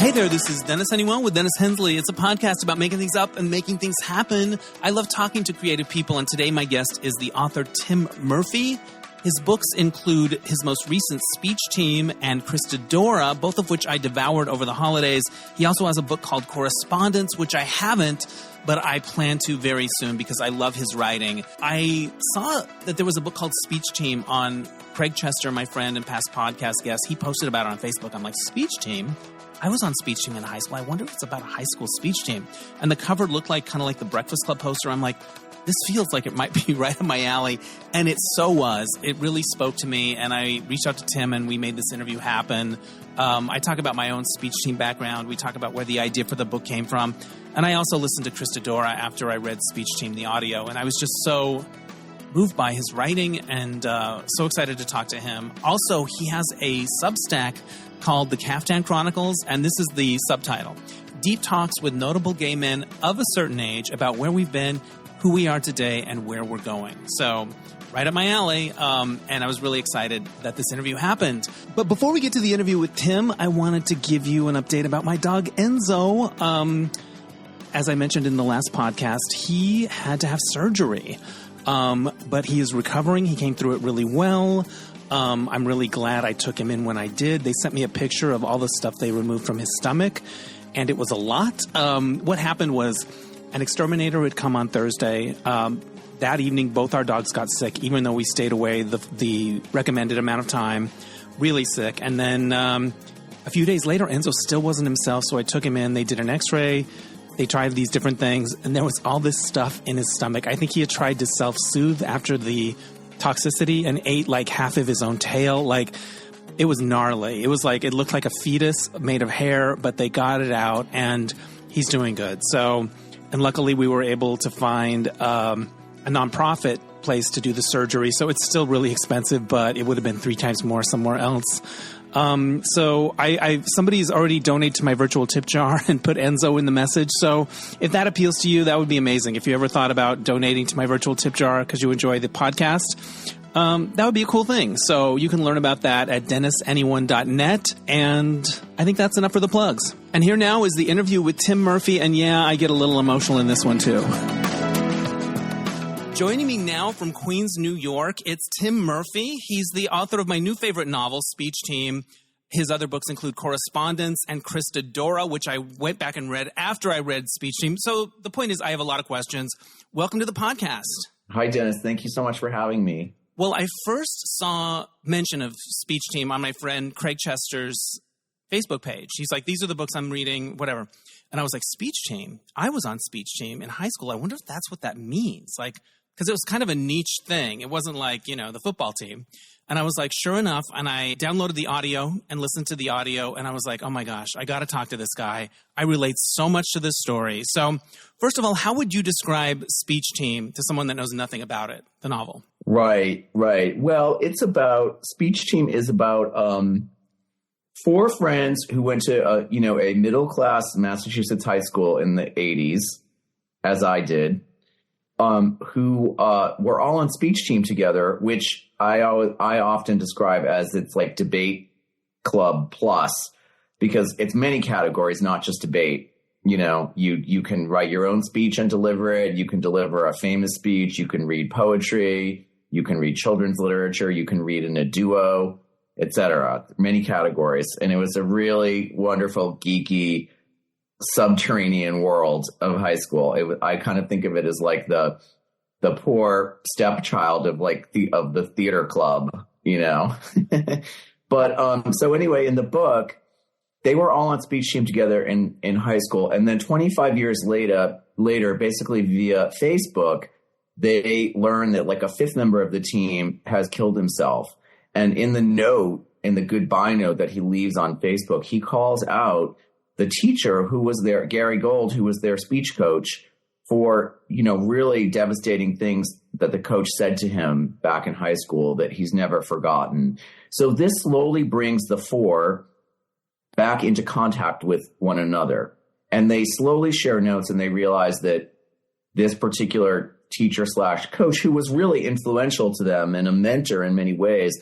Hey there, this is Dennis Honeywell with Dennis Hensley. It's a podcast about making things up and making things happen. I love talking to creative people, and today my guest is the author Tim Murphy. His books include his most recent Speech Team and Christadora, both of which I devoured over the holidays. He also has a book called Correspondence, which I haven't, but I plan to very soon because I love his writing. I saw that there was a book called Speech Team on Craig Chester, my friend and past podcast guest. He posted about it on Facebook. I'm like, Speech Team? I was on Speech Team in high school. I wonder if it's about a high school speech team. And the cover looked like kind of like the Breakfast Club poster. I'm like, this feels like it might be right up my alley. And it so was. It really spoke to me. And I reached out to Tim and we made this interview happen. I talk about my own speech team background. We talk about where the idea for the book came from. And I also listened to Christadora after I read Speech Team, the audio. And I was just so moved by his writing and so excited to talk to him. Also, he has a Substack called the Caftan Chronicles. And this is the subtitle: Deep Talks with Notable Gay Men of a Certain Age about where we've been, who we are today, and where we're going. So right up my alley, and I was really excited that this interview happened. But before we get to the interview with Tim, I wanted to give you an update about my dog, Enzo. As I mentioned in the last podcast, he had to have surgery, but he is recovering. He came through it really well. I'm really glad I took him in when I did. They sent me a picture of all the stuff they removed from his stomach, and it was a lot. What happened was, an exterminator had come on Thursday. That evening, both our dogs got sick, even though we stayed away the recommended amount of time, really sick. And then a few days later, Enzo still wasn't himself, so I took him in. They did an x-ray. They tried these different things, and there was all this stuff in his stomach. I think he had tried to self-soothe after the toxicity and ate like half of his own tail. Like, it was gnarly. It was like, it looked like a fetus made of hair, but they got it out, and he's doing good. So... And luckily, we were able to find a nonprofit place to do the surgery. So it's still really expensive, but it would have been 3 times more somewhere else. So somebody's already donated to my virtual tip jar and put Enzo in the message. So if that appeals to you, that would be amazing. If you ever thought about donating to my virtual tip jar because you enjoy the podcast, that would be a cool thing. So you can learn about that at DennisAnyone.net. And I think that's enough for the plugs. And here now is the interview with Tim Murphy. And yeah, I get a little emotional in this one too. Joining me now from Queens, New York, it's Tim Murphy. He's the author of my new favorite novel, Speech Team. His other books include Correspondence and Christadora, which I went back and read after I read Speech Team. So the point is, I have a lot of questions. Welcome to the podcast. Hi, Dennis. Thank you so much for having me. Well, I first saw mention of Speech Team on my friend Craig Chester's Facebook page. He's like, these are the books I'm reading, whatever. And I was like, Speech Team? I was on Speech Team in high school. I wonder if that's what that means. Like, because it was kind of a niche thing. It wasn't like, the football team. And I was like, sure enough. And I downloaded the audio and listened to the audio. And I was like, oh my gosh, I got to talk to this guy. I relate so much to this story. So first of all, how would you describe Speech Team to someone that knows nothing about it, the novel? Right. Well, Speech Team is about 4 friends who went to a middle-class Massachusetts high school in the 80s, as I did, who were all on Speech Team together, which I often describe as it's like debate club plus, because it's many categories, not just debate. You can write your own speech and deliver it. You can deliver a famous speech. You can read poetry. You can read children's literature. You can read in a duo, etc. Many categories. And it was a really wonderful, geeky, subterranean world of high school. I kind of think of it as like the poor stepchild of the theater club, But so anyway, in the book, they were all on Speech Team together in high school. And then 25 years later, basically via Facebook, they learned that like a 5th member of the team has killed himself. And in the goodbye note that he leaves on Facebook, he calls out the teacher who was there, Gary Gold, who was their speech coach, for, really devastating things that the coach said to him back in high school that he's never forgotten. So this slowly brings the 4 back into contact with one another. And they slowly share notes, and they realize that this particular teacher/coach, who was really influential to them and a mentor in many ways,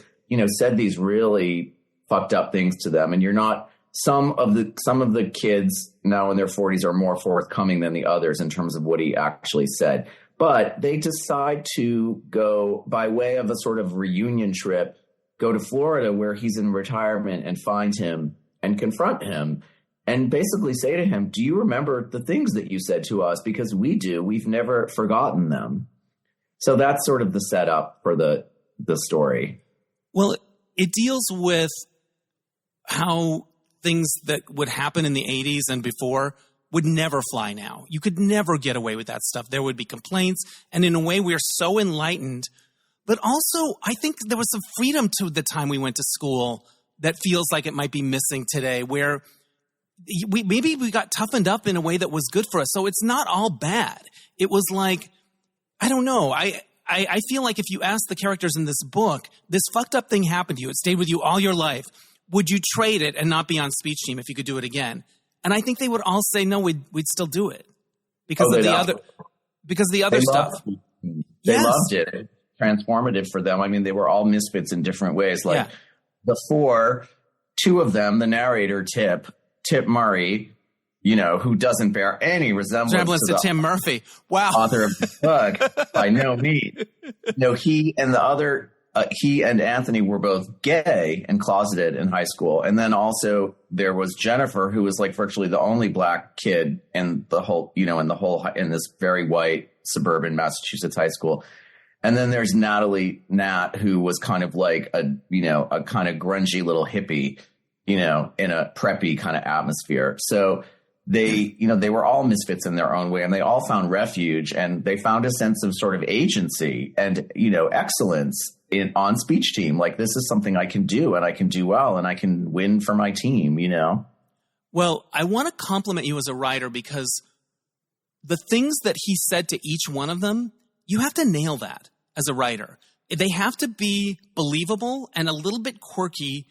said these really fucked up things to them. And you're not some of the kids now in their 40s are more forthcoming than the others in terms of what he actually said. But they decide to go by way of a sort of reunion trip, go to Florida where he's in retirement and find him and confront him and basically say to him, do you remember the things that you said to us? Because we do. We've never forgotten them. So that's sort of the setup for the story. Well, it deals with how things that would happen in the 80s and before would never fly now. You could never get away with that stuff. There would be complaints. And in a way, we are so enlightened. But also, I think there was some freedom to the time we went to school that feels like it might be missing today, where maybe we got toughened up in a way that was good for us. So it's not all bad. It was like, I don't know. I feel like if you ask the characters in this book, this fucked up thing happened to you. It stayed with you all your life. Would you trade it and not be on speech team if you could do it again? And I think they would all say, no, we'd still do it because of the other stuff. They loved it. Transformative for them. I mean, they were all misfits in different ways. Like before, two of them, the narrator, Tip Murray, who doesn't bear any resemblance to Tim Murphy. Wow. Author of the book by no means. He and Anthony were both gay and closeted in high school. And then also there was Jennifer, who was like virtually the only black kid in the whole, in this very white suburban Massachusetts high school. And then there's Nat, who was kind of like a kind of grungy little hippie, in a preppy kind of atmosphere. So they were all misfits in their own way, and they all found refuge, and they found a sense of sort of agency and, excellence on speech team. Like, this is something I can do, and I can do well, and I can win for my team, Well, I want to compliment you as a writer, because the things that he said to each one of them, you have to nail that as a writer. They have to be believable and a little bit quirky,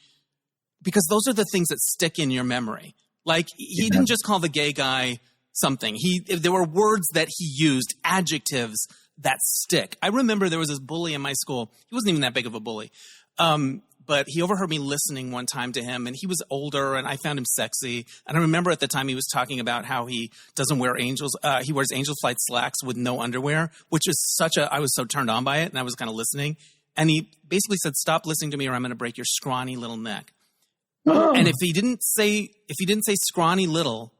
because those are the things that stick in your memory. Like, he didn't just call the gay guy something. There were words that he used, adjectives that stick. I remember there was this bully in my school. He wasn't even that big of a bully. But he overheard me listening one time to him, and he was older, and I found him sexy. And I remember at the time he was talking about how he doesn't wear he wears Angel Flight slacks with no underwear, which is I was so turned on by it, and I was kind of listening. And he basically said, stop listening to me or I'm going to break your scrawny little neck. Oh. And if he didn't say scrawny little,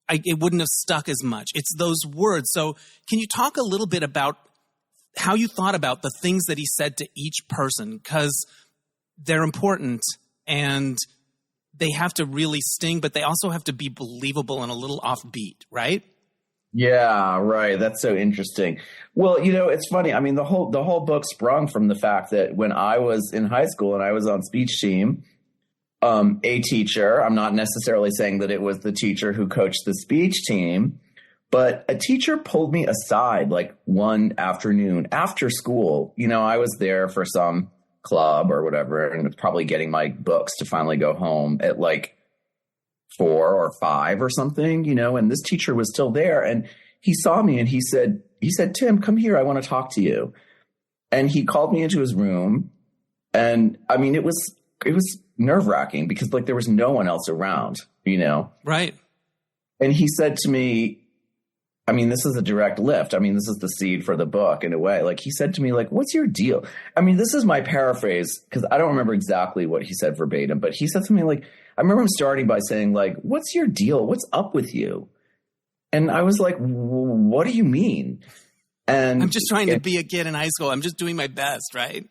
it wouldn't have stuck as much. It's those words. So can you talk a little bit about how you thought about the things that he said to each person? Because they're important and they have to really sting, but they also have to be believable and a little offbeat, right? Yeah, right. That's so interesting. Well, it's funny. I mean, the whole book sprung from the fact that when I was in high school and I was on speech team, a teacher, I'm not necessarily saying that it was the teacher who coached the speech team, but a teacher pulled me aside like one afternoon after school. I was there for some club or whatever, and was probably getting my books to finally go home at like 4 or 5 or something, and this teacher was still there, and he saw me and he said, Tim, come here. I want to talk to you. And he called me into his room. And I mean, it was nerve-wracking because like there was no one else around, Right. And he said to me, I mean, this is a direct lift. I mean, this is the seed for the book in a way. Like, he said to me, like, what's your deal? I mean, this is my paraphrase because I don't remember exactly what he said verbatim, but he said to me, like, I remember him starting by saying, like, what's your deal? What's up with you? And I was like, what do you mean? And I'm just trying to be a kid in high school. I'm just doing my best, right?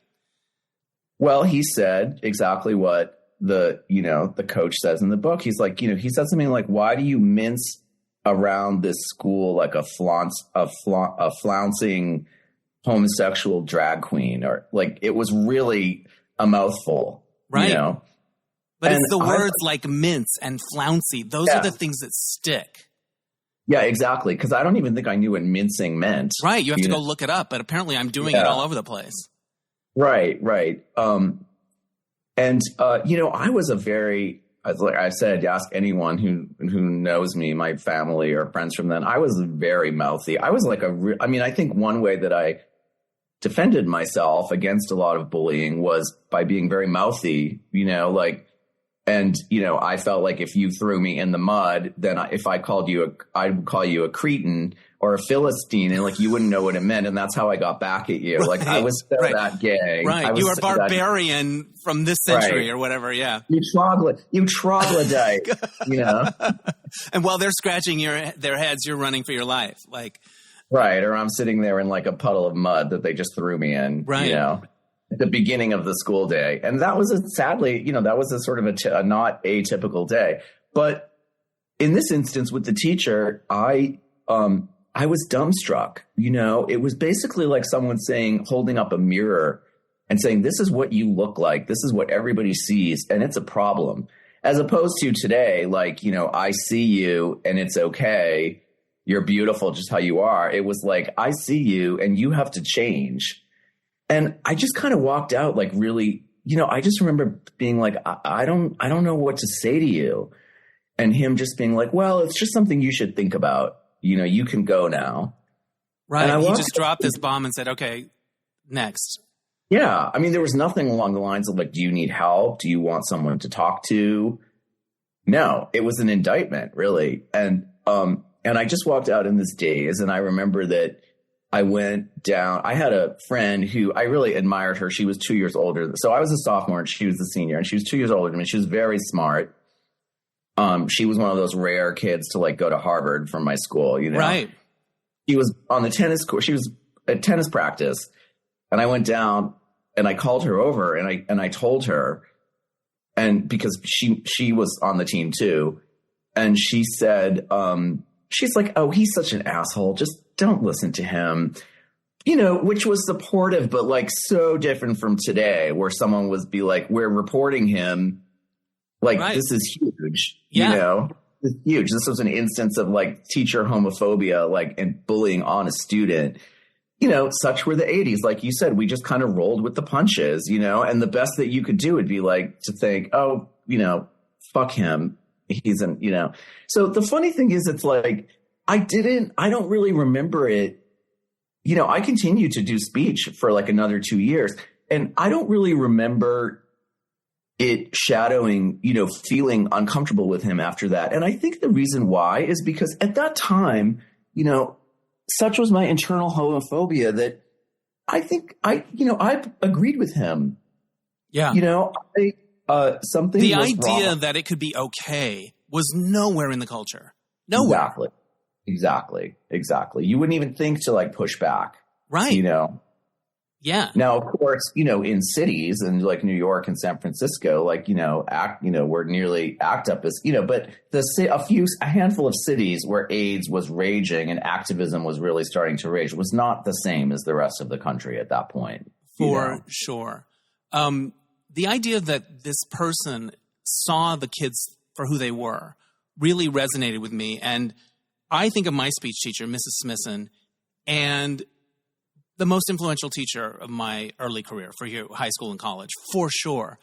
Well, he said exactly what the coach says in the book. He's like, he said something like, why do you mince around this school like a flouncing homosexual drag queen? Or like, it was really a mouthful, right? But it's the words like mince and flouncy. Those are the things that stick. Yeah, exactly. Because I don't even think I knew what mincing meant. Right. You have to go look it up. But apparently I'm doing it all over the place. Right. I was like I said, ask anyone who knows me, my family or friends from then, I was very mouthy. I was like I think one way that I defended myself against a lot of bullying was by being very mouthy, And, I felt like if you threw me in the mud, then if I called you, I would call you a cretin or a Philistine, and like, you wouldn't know what it meant. And that's how I got back at you. Right. Like, I was so that gay. Right. You were so barbarian from this century or whatever. Yeah. You troglodyte, And while they're scratching their heads, you're running for your life. Like, right. Or I'm sitting there in like a puddle of mud that they just threw me in, right. At the beginning of the school day. And that was sadly, that was a sort of a not atypical day. But in this instance with the teacher, I was dumbstruck. It was basically like someone holding up a mirror and saying, this is what you look like. This is what everybody sees. And it's a problem. As opposed to today, like, I see you and it's okay. You're beautiful just how you are. It was like, I see you and you have to change. And I just kind of walked out like really, I just remember being like, I don't know what to say to you. And him just being like, well, it's just something you should think about. You can go now. Right. He just dropped this bomb and said, okay, next. Yeah. I mean, there was nothing along the lines of like, do you need help? Do you want someone to talk to? No, it was an indictment, really. And I just walked out in this daze. And I remember that I went down. I had a friend who I really admired her. She was 2 years older. So I was a sophomore and she was a senior, and she was 2 years older than me. She was very smart. She was one of those rare kids to like go to Harvard from my school, Right. She was on the tennis court. She was at tennis practice, and I went down and I called her over and I told her, and because she was on the team too. And she said, she's like, oh, he's such an asshole. Just don't listen to him, which was supportive, but like so different from today where someone would be like, we're reporting him. Like, right. This is huge, This is huge. This was an instance of like teacher homophobia, like, and bullying on a student. Such were the 80s. Like you said, we just kind of rolled with the punches, and the best that you could do would be like to think, oh, fuck him. He's So the funny thing is, it's like, I don't really remember it. I continued to do speech for like another 2 years, and I don't really remember it shadowing, feeling uncomfortable with him after that. And I think the reason why is because at that time, such was my internal homophobia that I think I agreed with him. Yeah. Something the was idea wrong. That it could be okay was nowhere in the culture. Nowhere. Exactly. You wouldn't even think to like push back. Right. Yeah. Now, of course, in cities and like New York and San Francisco, like, we're nearly act up as, but a handful of cities where AIDS was raging and activism was really starting to rage was not the same as the rest of the country at that point. For sure. The idea that this person saw the kids for who they were really resonated with me. And I think of my speech teacher, Mrs. Smithson, and the most influential teacher of my early career for high school and college, for sure.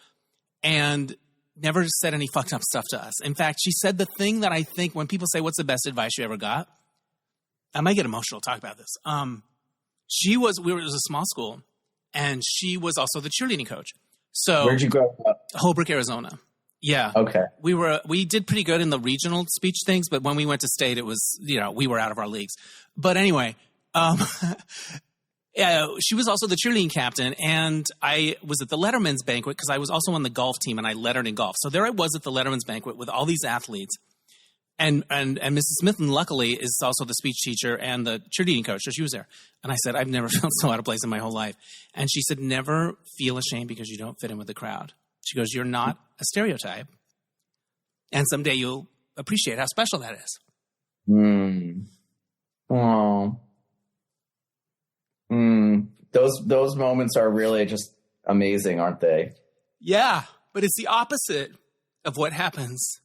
And never said any fucked up stuff to us. In fact, she said the thing that I think when people say, what's the best advice you ever got? I might get emotional talking about this. It was a small school, and she was also the cheerleading coach. So where'd you grow up? Holbrook, Arizona. Yeah. Okay. We did pretty good in the regional speech things, but when we went to state, it was, we were out of our leagues. But anyway, yeah, she was also the cheerleading captain, and I was at the Letterman's banquet because I was also on the golf team, and I lettered in golf. So there I was at the Letterman's banquet with all these athletes, and Mrs. Smith, luckily, is also the speech teacher and the cheerleading coach, so she was there. And I said, I've never felt so out of place in my whole life. And she said, never feel ashamed because you don't fit in with the crowd. She goes, you're not a stereotype, and someday you'll appreciate how special that is. Oh. Those moments are really just amazing, aren't they? Yeah, but it's the opposite of what happens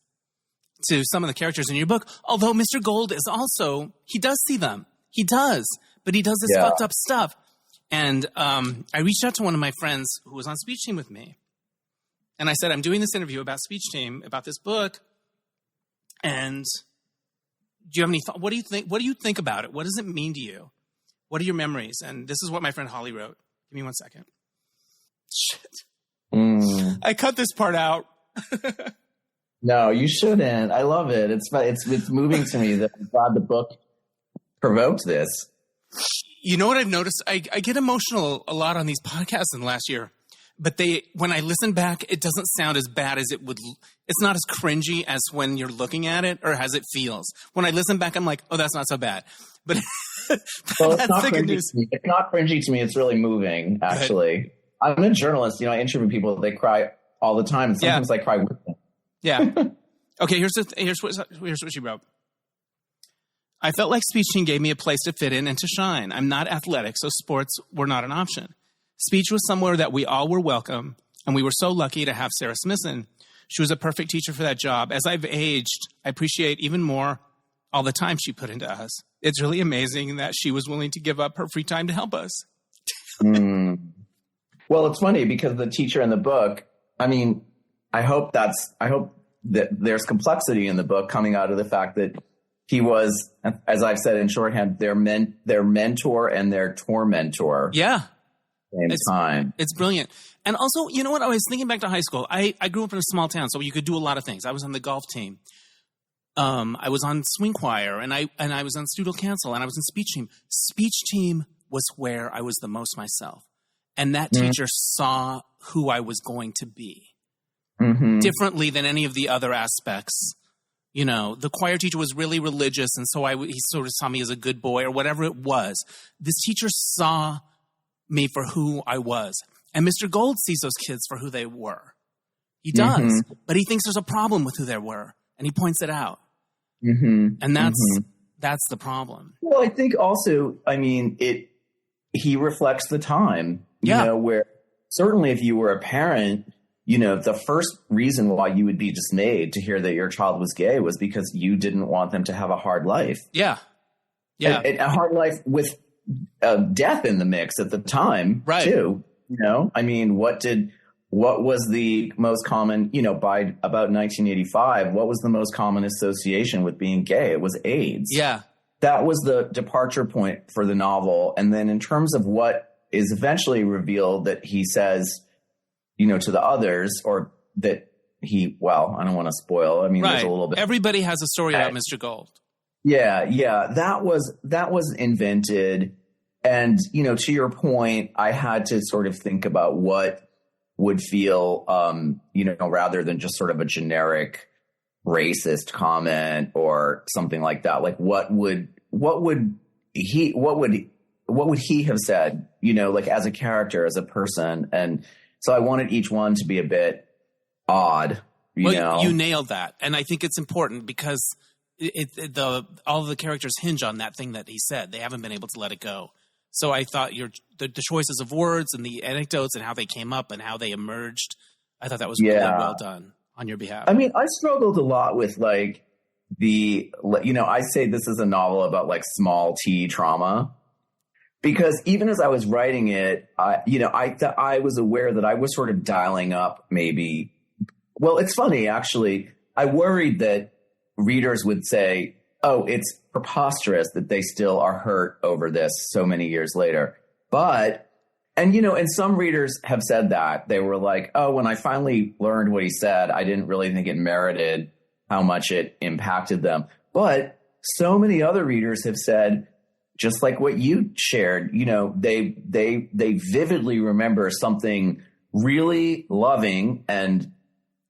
to some of the characters in your book. Although Mr. Gold is also, he does see them. He does, but he does this fucked up stuff. And I reached out to one of my friends who was on speech team with me. And I said, I'm doing this interview about speech team, about this book. And do you have any thoughts? What do you think about it? What does it mean to you? What are your memories? And this is what my friend Holly wrote. Give me 1 second. Shit. I cut this part out. No, you shouldn't. I love it. It's moving to me that I'm glad the book provoked this. You know what I've noticed? I get emotional a lot on these podcasts in the last year, but when I listen back, it doesn't sound as bad as it would. It's not as cringy as when you're looking at it or as it feels. When I listen back, I'm like, oh, that's not so bad. But well, it's not cringy to me. It's not cringy to me. It's really moving, actually. I'm a journalist. I interview people. They cry all the time. And sometimes I cry with them. Yeah. Okay, here's what she wrote. I felt like speech team gave me a place to fit in and to shine. I'm not athletic, so sports were not an option. Speech was somewhere that we all were welcome, and we were so lucky to have Sarah Smithson. She was a perfect teacher for that job. As I've aged, I appreciate even more all the time she put into us. It's really amazing that she was willing to give up her free time to help us. Well, it's funny because the teacher in the book, I hope that there's complexity in the book coming out of the fact that he was, as I've said in shorthand, their mentor and their tormentor. Yeah. Same time. It's brilliant. And also, you know what? I was thinking back to high school. I grew up in a small town, so you could do a lot of things. I was on the golf team. I was on swing choir, and I was on student council, and I was in speech team. Speech team was where I was the most myself. And that teacher saw who I was going to be differently than any of the other aspects. The choir teacher was really religious, and so he sort of saw me as a good boy or whatever it was. This teacher saw me for who I was. And Mr. Gold sees those kids for who they were. He does, but he thinks there's a problem with who they were, and he points it out. And that's the problem. Well, I think also, he reflects the time, where certainly if you were a parent, the first reason why you would be dismayed to hear that your child was gay was because you didn't want them to have a hard life. Yeah. Yeah. And a hard life with death in the mix at the time, too. What was the most common, by about 1985, what was the most common association with being gay? It was AIDS. Yeah. That was the departure point for the novel. And then in terms of what is eventually revealed that he says, to the others, or that I don't want to spoil. There's a little bit. Everybody has a story about Mr. Gold. Yeah. That was invented. And, to your point, I had to sort of think about what would feel, rather than just sort of a generic racist comment or something like that. Like what would he have said, as a character, as a person? And so I wanted each one to be a bit odd, you know. You nailed that. And I think it's important because all of the characters hinge on that thing that he said. They haven't been able to let it go. So I thought the choices of words and the anecdotes and how they came up and how they emerged, I thought that was really well done on your behalf. I struggled a lot with I say this is a novel about small T trauma, because even as I was writing it, I was aware that I was sort of dialing up maybe. Well, it's funny, actually. I worried that readers would say, oh, it's preposterous that they still are hurt over this so many years later. And some readers have said that. They were like, oh, when I finally learned what he said, I didn't really think it merited how much it impacted them. But so many other readers have said, just like what you shared, they vividly remember something really loving and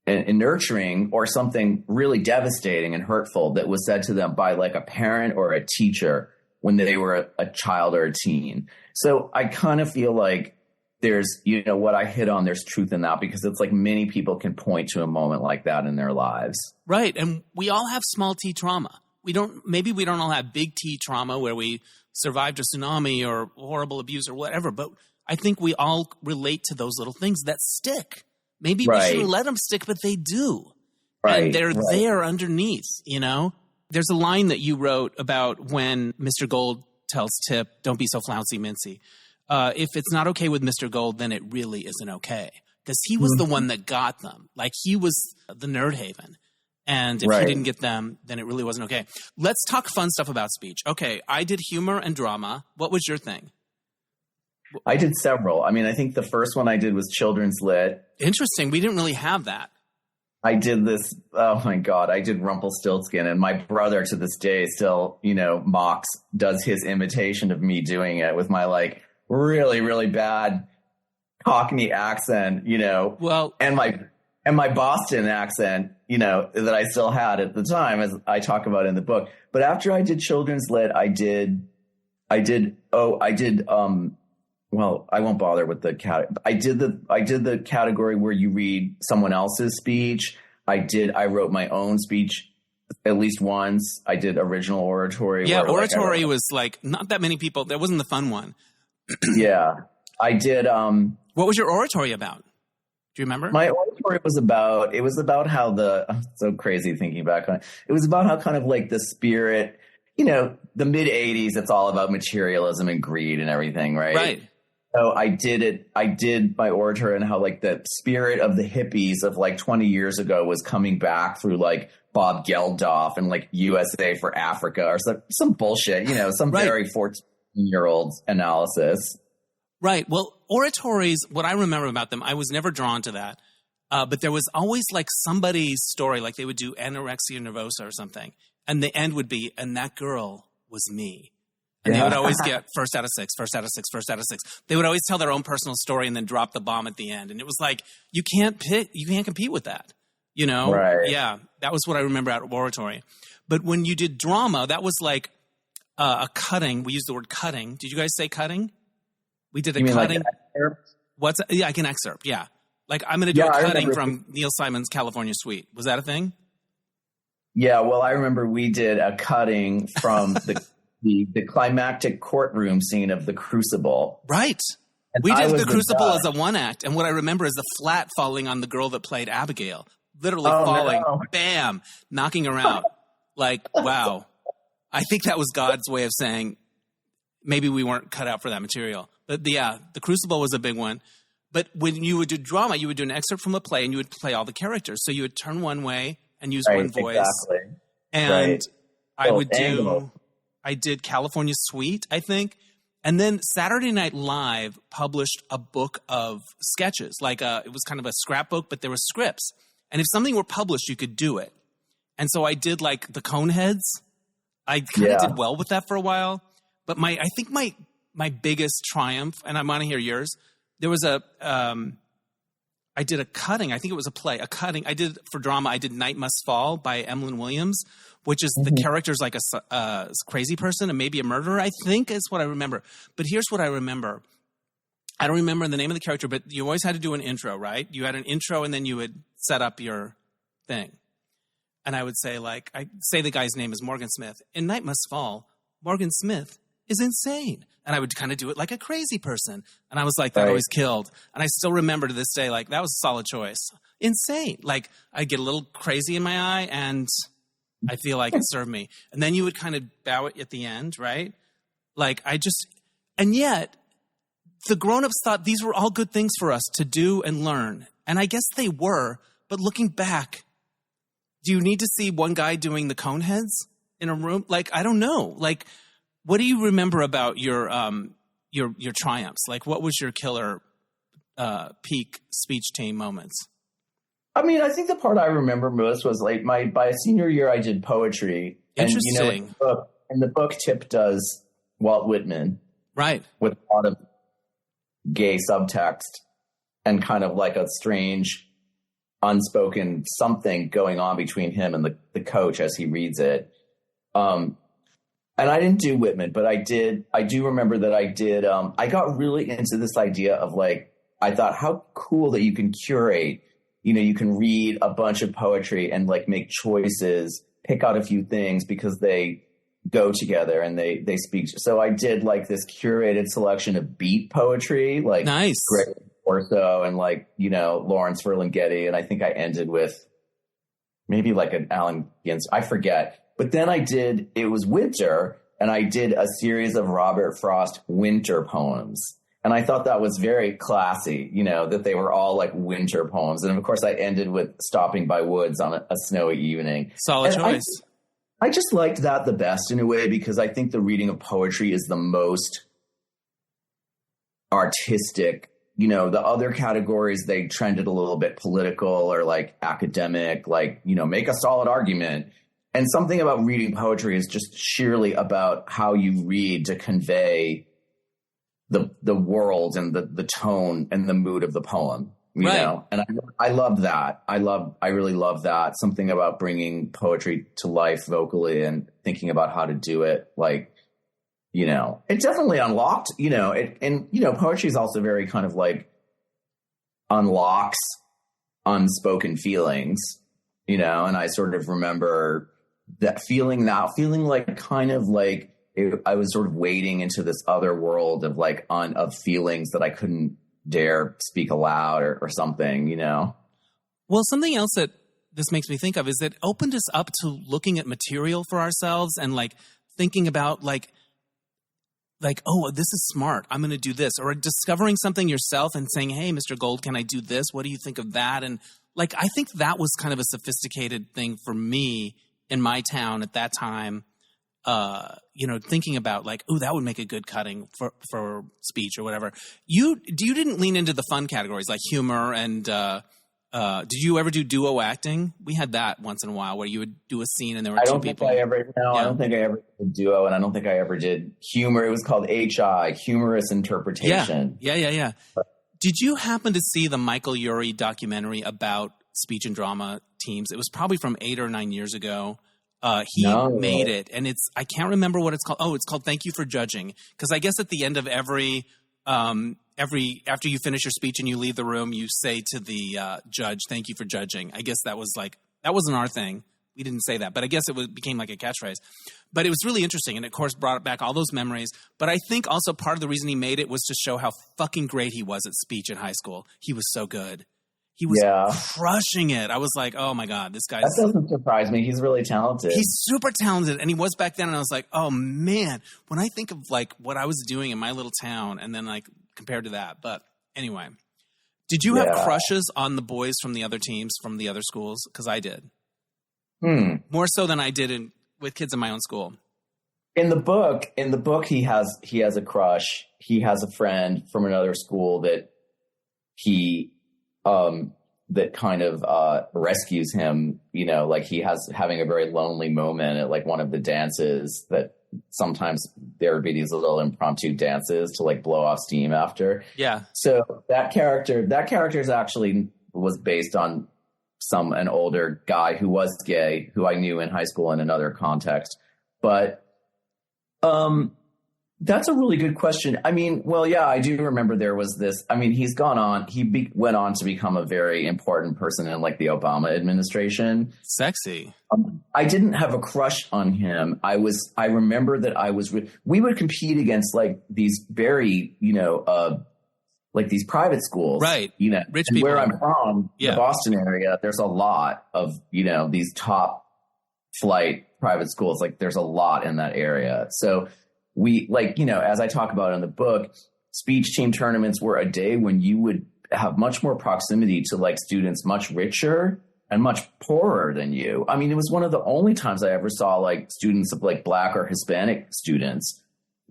nurturing, or something really devastating and hurtful that was said to them by a parent or a teacher when they were a child or a teen. So I kind of feel like there's, what I hit on, there's truth in that, because it's many people can point to a moment like that in their lives. Right. And we all have small T trauma. Maybe we don't all have big T trauma where we survived a tsunami or horrible abuse or whatever, but I think we all relate to those little things that stick. Maybe we shouldn't let them stick, but they do. Right. And they're there underneath, There's a line that you wrote about when Mr. Gold tells Tip, don't be so flouncy, Mincy. If it's not okay with Mr. Gold, then it really isn't okay. Because he was the one that got them. He was the nerd haven. And if he didn't get them, then it really wasn't okay. Let's talk fun stuff about speech. Okay, I did humor and drama. What was your thing? I did several. I think the first one I did was children's lit. Interesting. We didn't really have that. I did this. Oh my God. I did Rumpelstiltskin, and my brother to this day still, does his imitation of me doing it with my like really, really bad Cockney accent, Well, and my Boston accent, that I still had at the time, as I talk about in the book. But after I did children's lit, well, I won't bother with the I did the category where you read someone else's speech. I wrote my own speech at least once. I did original oratory. Yeah, oratory was like not that many people. That wasn't the fun one. Yeah. I did. What was your oratory about? Do you remember? My oratory was about how I'm so crazy thinking back on it. It was about how kind of like the spirit, the mid 80s, it's all about materialism and greed and everything, right? Right. So I did my oratory and how like the spirit of the hippies of like 20 years ago was coming back through like Bob Geldof and like USA for Africa or some bullshit, some right. very 14-year-old analysis. Right. Well, oratories, what I remember about them, I was never drawn to that. But there was always like somebody's story, like they would do anorexia nervosa or something. And the end would be, and that girl was me. And they would always get first out of six. They would always tell their own personal story and then drop the bomb at the end. And it was like, you can't compete with that, Right. Yeah, that was what I remember out of oratory. But when you did drama, that was like a cutting. We used the word cutting. Did you guys say cutting? We did a cutting. Like I can excerpt. Yeah. Like I'm going to do a cutting from Neil Simon's California Suite. Was that a thing? Yeah. Well, I remember we did a cutting from the climactic courtroom scene of The Crucible. Right. And we did The Crucible as a one act. And what I remember is the flat falling on the girl that played Abigail, literally falling, bam, knocking her out. Like, wow. I think that was God's way of saying, maybe we weren't cut out for that material. But The Crucible was a big one. But when you would do drama, you would do an excerpt from a play and you would play all the characters. So you would turn one way and use one voice. Exactly. And I did California Suite, I think. And then Saturday Night Live published a book of sketches. Like it was kind of a scrapbook, but there were scripts. And if something were published, you could do it. And so I did like the Coneheads. I kind of did well with that for a while. But I think my biggest triumph, and I want to hear yours, there was I did a cutting. I think it was a play. A cutting. I did for drama. I did Night Must Fall by Emlyn Williams, which is the character's like a crazy person and maybe a murderer, I think is what I remember. But here's what I remember. I don't remember the name of the character, but you always had to do an intro, right? You had an intro and then you would set up your thing. And I would say the guy's name is Morgan Smith. In Night Must Fall, Morgan Smith is insane. And I would kind of do it like a crazy person. And I was like, that always killed. And I still remember to this day, like, that was a solid choice. Insane. Like, I get a little crazy in my eye and I feel like it served me. And then you would kind of bow it at the end, right? Like, and yet, the grown-ups thought these were all good things for us to do and learn. And I guess they were. But looking back, do you need to see one guy doing the Coneheads in a room? Like, I don't know. Like, what do you remember about your triumphs? Like, what was your killer peak speech team moments? I mean, I think the part I remember most was like by senior year, I did poetry. Interesting. And, in the book, Tip does Walt Whitman. Right. With a lot of gay subtext and kind of like a strange unspoken something going on between him and the coach as he reads it. And I didn't do Whitman, but I do remember that I did. I got really into this idea of like, I thought how cool that you can curate, you can read a bunch of poetry and like make choices, pick out a few things because they go together and they speak. So I did like this curated selection of beat poetry, like nice. Greg Orso and like, Lawrence Ferlinghetti. And I think I ended with maybe like an Allen Ginsberg. I forget. But then it was winter, and I did a series of Robert Frost winter poems. And I thought that was very classy, that they were all like winter poems. And of course, I ended with Stopping by Woods on a snowy evening. Solid choice. I just liked that the best in a way, because I think the reading of poetry is the most artistic you know, the other categories, they trended a little bit political or like academic, like, you know, make a solid argument. And something about reading poetry is just sheerly about how you read to convey the world and the tone and the mood of the poem, you know? And I love that. I really love that. Something about bringing poetry to life vocally and thinking about how to do it. Like, you know, it definitely unlocked, you know, and, you know, poetry is also very kind of like unlocks unspoken feelings, you know, and I sort of remember that feeling like kind of like I was sort of wading into this other world of like of feelings that I couldn't dare speak aloud or something, you know? Well, something else that this makes me think of is it opened us up to looking at material for ourselves and like thinking about like, oh, this is smart. I'm going to do this. Or discovering something yourself and saying, hey, Mr. Gold, can I do this? What do you think of that? And like, I think that was kind of a sophisticated thing for me in my town at that time. You know, thinking about like, oh, that would make a good cutting for speech or whatever. You didn't lean into the fun categories like humor and did you ever do duo acting? We had that once in a while where you would do a scene and there were two people. I don't think I ever did duo, and I don't think I ever did humor. It was called HI, humorous interpretation. Yeah. Did you happen to see the Michael Urie documentary about speech and drama teams? It was probably from 8 or 9 years ago. He made it, and I can't remember what it's called. Oh, it's called Thank You for Judging. Because I guess at the end of every after you finish your speech and you leave the room, you say to the judge, thank you for judging. I guess that wasn't our thing. We didn't say that, but I guess became like a catchphrase. But it was really interesting, and of course brought back all those memories. But I think also part of the reason he made it was to show how fucking great he was at speech in high school. He was so good. He was crushing it. I was like, oh my God, this guy. That doesn't surprise me. He's really talented. He's super talented. And he was back then. And I was like, oh man, when I think of like what I was doing in my little town and then like compared to that. But anyway, did you have crushes on the boys from the other teams, from the other schools? Because I did. More so than I did with kids in my own school. In the book, he has a crush. He has a friend from another school that that kind of rescues him, you know, like having a very lonely moment at like one of the dances that sometimes there would be these little impromptu dances to like blow off steam after. Yeah. So that character actually was based on an older guy who was gay, who I knew in high school in another context. But that's a really good question. I mean, well, yeah, I do remember there was this. I mean, he went on to become a very important person in like the Obama administration. Sexy. I didn't have a crush on him. I remember that we would compete against like these very, you know, like these private schools. Right. You know, rich people. Where I'm from, the Boston area, there's a lot of, you know, these top flight private schools. Like there's a lot in that area. So we, like, you know, as I talk about in the book, speech team tournaments were a day when you would have much more proximity to like students much richer and much poorer than you. I mean, it was one of the only times I ever saw like students of like Black or Hispanic students.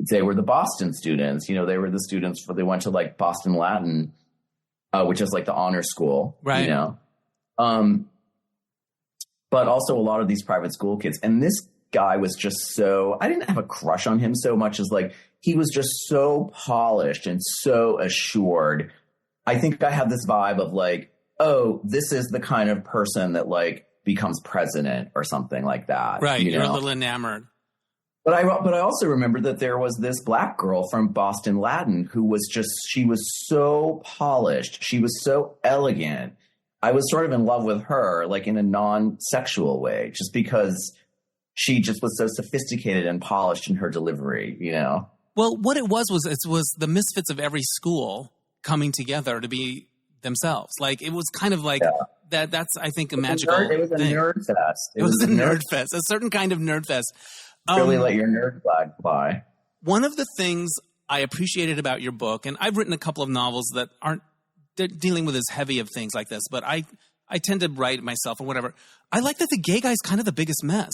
They were the Boston students, you know, they were the students they went to like Boston Latin, which is like the honor school, right? You know, but also a lot of these private school kids. And this guy was just I didn't have a crush on him so much as like, he was just so polished and so assured. I think I had this vibe of like, oh, this is the kind of person that like becomes president or something like that. Right. You're a little enamored. But I also remember that there was this Black girl from Boston Latin who she was so polished. She was so elegant. I was sort of in love with her, like in a non-sexual way, just because she just was so sophisticated and polished in her delivery, you know? Well, what it was the misfits of every school coming together to be themselves. Like, it was kind of like that's, I think, a magical thing. It was a nerd fest. It was a nerd fest, a certain kind of nerd fest. Really let your nerd flag fly. One of the things I appreciated about your book, and I've written a couple of novels that aren't dealing with as heavy of things like this, but I tend to write myself or whatever. I like that the gay guy's kind of the biggest mess.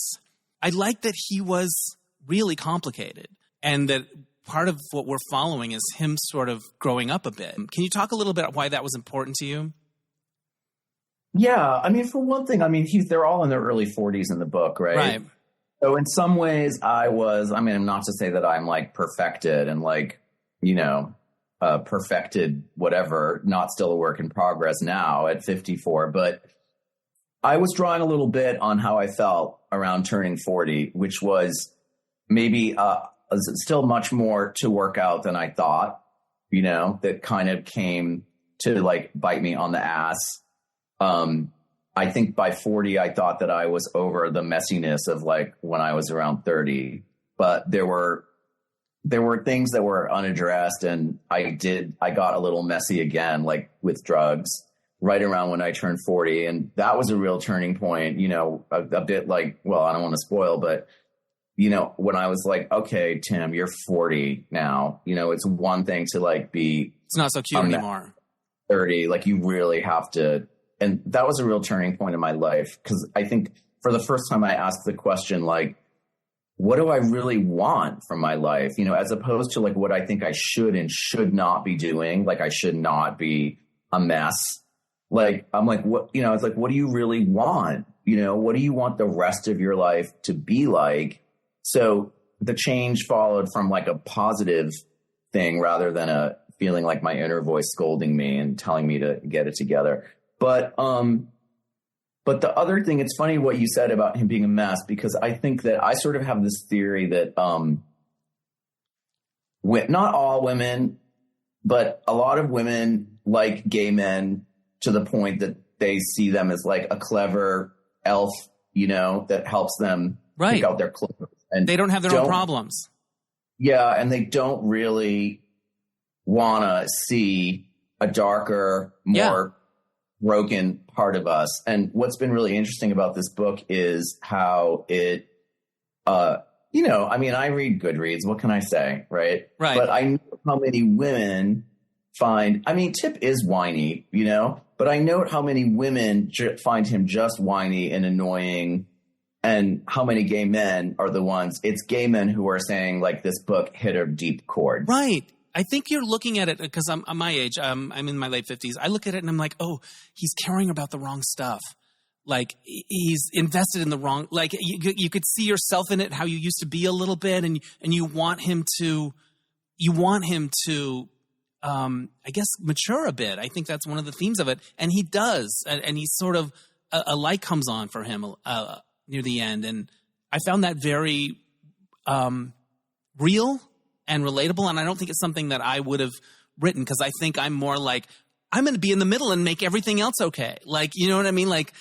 I like that he was really complicated and that part of what we're following is him sort of growing up a bit. Can you talk a little bit about why that was important to you? Yeah. I mean, for one thing, I mean, they're all in their early 40s in the book, right? Right. So in some ways not to say that I'm like perfected and like, perfected whatever, not still a work in progress now at 54, but I was drawing a little bit on how I felt around turning 40, which was maybe still much more to work out than I thought, that kind of came to like bite me on the ass. I think by 40, I thought that I was over the messiness of like when I was around 30, but there were things that were unaddressed, and I got a little messy again, like with drugs right around when I turned 40. And that was a real turning point, a bit like, well, I don't want to spoil, but when I was like, okay, Tim, you're 40 now, it's one thing to like it's not so cute anymore. 30, like you really have to. And that was a real turning point in my life, because I think for the first time I asked the question, like, what do I really want from my life? As opposed to like what I think I should and should not be doing. Like I should not be a mess. Like, I'm like, what, it's like, what do you really want? What do you want the rest of your life to be like? So the change followed from like a positive thing rather than a feeling like my inner voice scolding me and telling me to get it together. But the other thing, it's funny what you said about him being a mess, because I think that I sort of have this theory that not all women, but a lot of women like gay men to the point that they see them as like a clever elf, that helps them pick out their clothes. And they don't have their own problems. Yeah, and they don't really want to see a darker, more broken part of us. And what's been really interesting about this book is how it, I read Goodreads. What can I say? Right. But I know how many women Tip is whiny, but I note how many women find him just whiny and annoying, and how many gay men are the ones. It's gay men who are saying like this book hit a deep chord. Right. I think you're looking at it because I'm my age. I'm in my late 50s. I look at it and I'm like, oh, he's caring about the wrong stuff. Like he's invested in the wrong. Like you could see yourself in it, how you used to be a little bit, and you want him to. I guess mature a bit. I think that's one of the themes of it, and he does. And he's sort of a light comes on for him near the end, and I found that very real and relatable, and I don't think it's something that I would have written, because I think I'm more like, I'm going to be in the middle and make everything else okay. Like, you know what I mean? Like,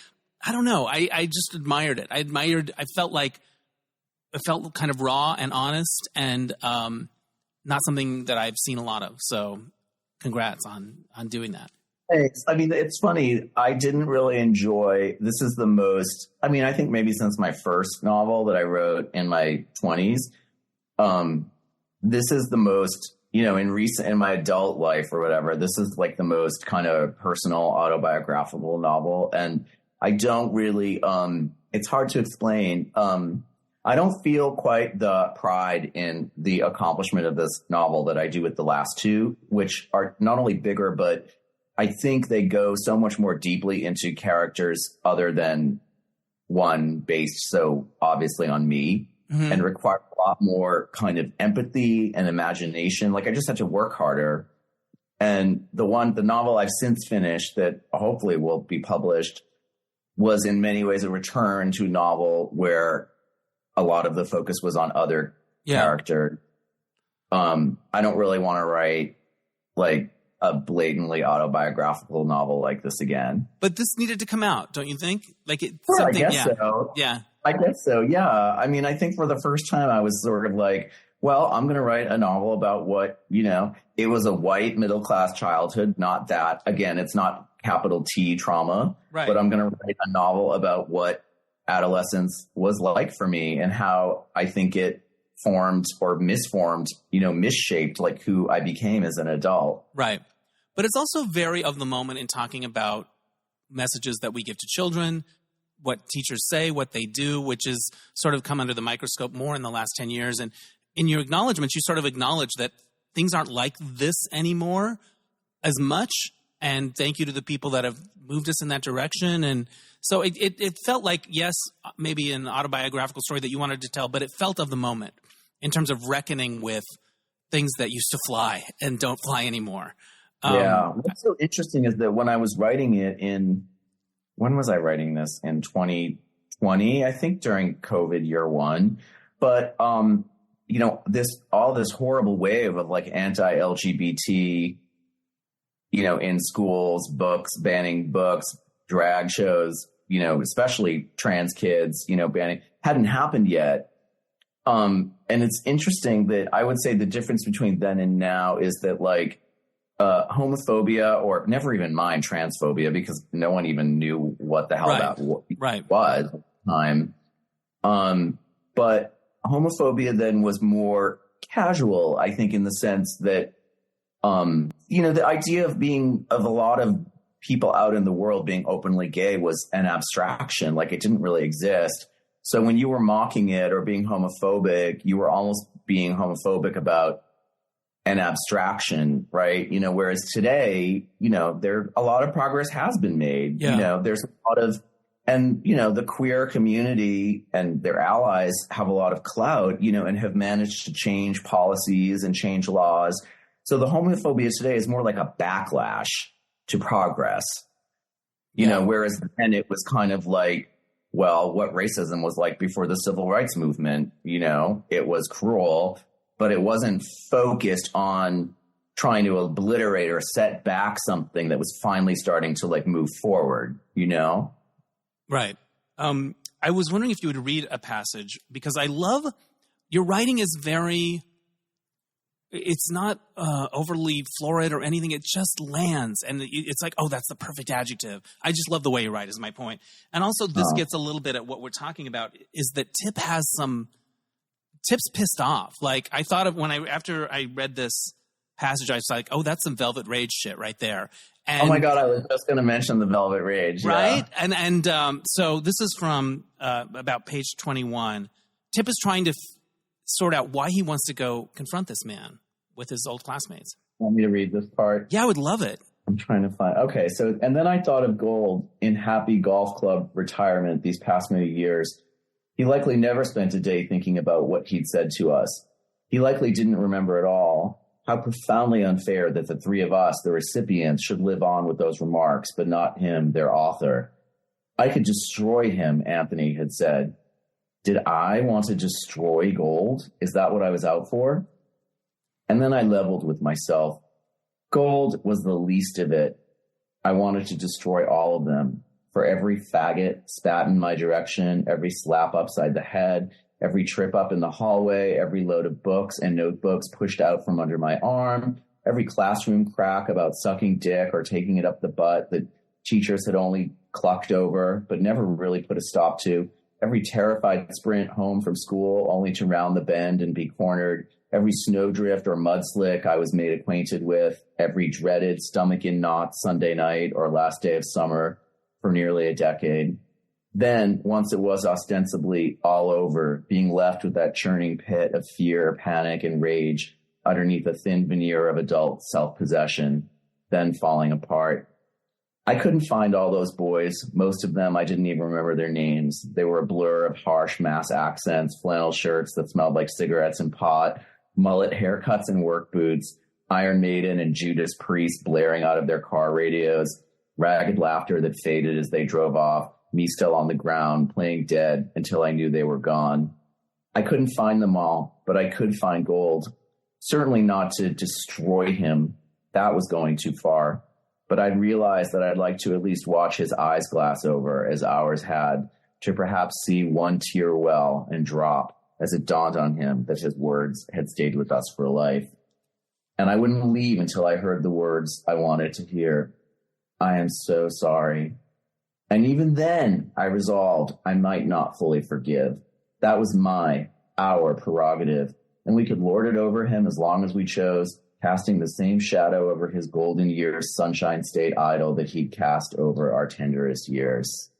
I don't know. I just admired it. I felt kind of raw and honest, and not something that I've seen a lot of. So congrats on doing that. Thanks. I mean, it's funny. I didn't really enjoy, this is the most, I think maybe since my first novel that I wrote in my 20s, this is the most, in my adult life or whatever, this is like the most kind of personal autobiographical novel. And I don't really, it's hard to explain. I don't feel quite the pride in the accomplishment of this novel that I do with the last two, which are not only bigger, but I think they go so much more deeply into characters other than one based so obviously on me. Mm-hmm. And require a lot more kind of empathy and imagination. Like I just had to work harder. And the novel I've since finished that hopefully will be published was in many ways a return to a novel where a lot of the focus was on other characters. I don't really want to write like a blatantly autobiographical novel like this again. But this needed to come out, don't you think? Like it's sure, something, I guess so. Yeah. I guess so, yeah. I think for the first time I was sort of like, well, I'm going to write a novel about what, it was a white middle-class childhood, not that. Again, it's not capital T trauma, right. But I'm going to write a novel about what adolescence was like for me and how I think it formed or misformed, misshaped like who I became as an adult. Right. But it's also very of the moment in talking about messages that we give to children, what teachers say, what they do, which is sort of come under the microscope more in the last 10 years. And in your acknowledgments, you sort of acknowledge that things aren't like this anymore as much. And thank you to the people that have moved us in that direction. And so it felt like, yes, maybe an autobiographical story that you wanted to tell, but it felt of the moment in terms of reckoning with things that used to fly and don't fly anymore. What's so interesting is that when I was writing it when was I writing this? In 2020, I think during COVID year one. But, all this horrible wave of like anti-LGBT, in schools, books, banning books, drag shows, especially trans kids, banning, hadn't happened yet. And it's interesting that I would say the difference between then and now is that like homophobia, or never even mind transphobia, because no one even knew what the hell that was at the time. But homophobia then was more casual, I think, in the sense that, the idea of a lot of people out in the world being openly gay was an abstraction, like it didn't really exist. So when you were mocking it or being homophobic, you were almost being homophobic about an abstraction, right? Whereas today, there a lot of progress has been made. Yeah. There's a lot of, and the queer community and their allies have a lot of clout, and have managed to change policies and change laws. So the homophobia today is more like a backlash to progress, whereas then it was kind of like, well, what racism was like before the civil rights movement, it was cruel, but it wasn't focused on trying to obliterate or set back something that was finally starting to like move forward, Right. I was wondering if you would read a passage, because I love your writing is it's not overly florid or anything. It just lands. And it's like, oh, that's the perfect adjective. I just love the way you write is my point. And also this gets a little bit at what we're talking about, is that Tip's pissed off. Like I thought of after I read this passage, I was like, oh, that's some Velvet Rage shit right there. And, oh my God, I was just going to mention the Velvet Rage. Right? Yeah. And so this is from about page 21. Tip is trying to sort out why he wants to go confront this man with his old classmates. Want me to read this part? Yeah, I would love it. I'm trying to find. Okay, so, and then I thought of Gold in happy golf club retirement these past many years. He likely never spent a day thinking about what he'd said to us. He likely didn't remember at all. How profoundly unfair that the three of us, the recipients, should live on with those remarks, but not him, their author. I could destroy him, Anthony had said. Did I want to destroy Gold? Is that what I was out for? And then I leveled with myself. Gold was the least of it. I wanted to destroy all of them. For every faggot spat in my direction, every slap upside the head, every trip up in the hallway, every load of books and notebooks pushed out from under my arm, every classroom crack about sucking dick or taking it up the butt that teachers had only clucked over but never really put a stop to, every terrified sprint home from school only to round the bend and be cornered, every snowdrift or mudslick I was made acquainted with, every dreaded stomach-in-knot Sunday night or last day of summer for nearly a decade. Then, once it was ostensibly all over, being left with that churning pit of fear, panic, and rage underneath a thin veneer of adult self-possession, then falling apart. I couldn't find all those boys. Most of them, I didn't even remember their names. They were a blur of harsh mass accents, flannel shirts that smelled like cigarettes and pot, mullet haircuts and work boots, Iron Maiden and Judas Priest blaring out of their car radios, ragged laughter that faded as they drove off, me still on the ground, playing dead until I knew they were gone. I couldn't find them all, but I could find Gold. Certainly not to destroy him. That was going too far. But I'd realized that I'd like to at least watch his eyes glass over, as ours had, to perhaps see one tear well and drop as it dawned on him that his words had stayed with us for life. And I wouldn't leave until I heard the words I wanted to hear. I am so sorry. And even then, I resolved I might not fully forgive. That was our prerogative, and we could lord it over him as long as we chose, casting the same shadow over his golden years, Sunshine State idol that he'd cast over our tenderest years.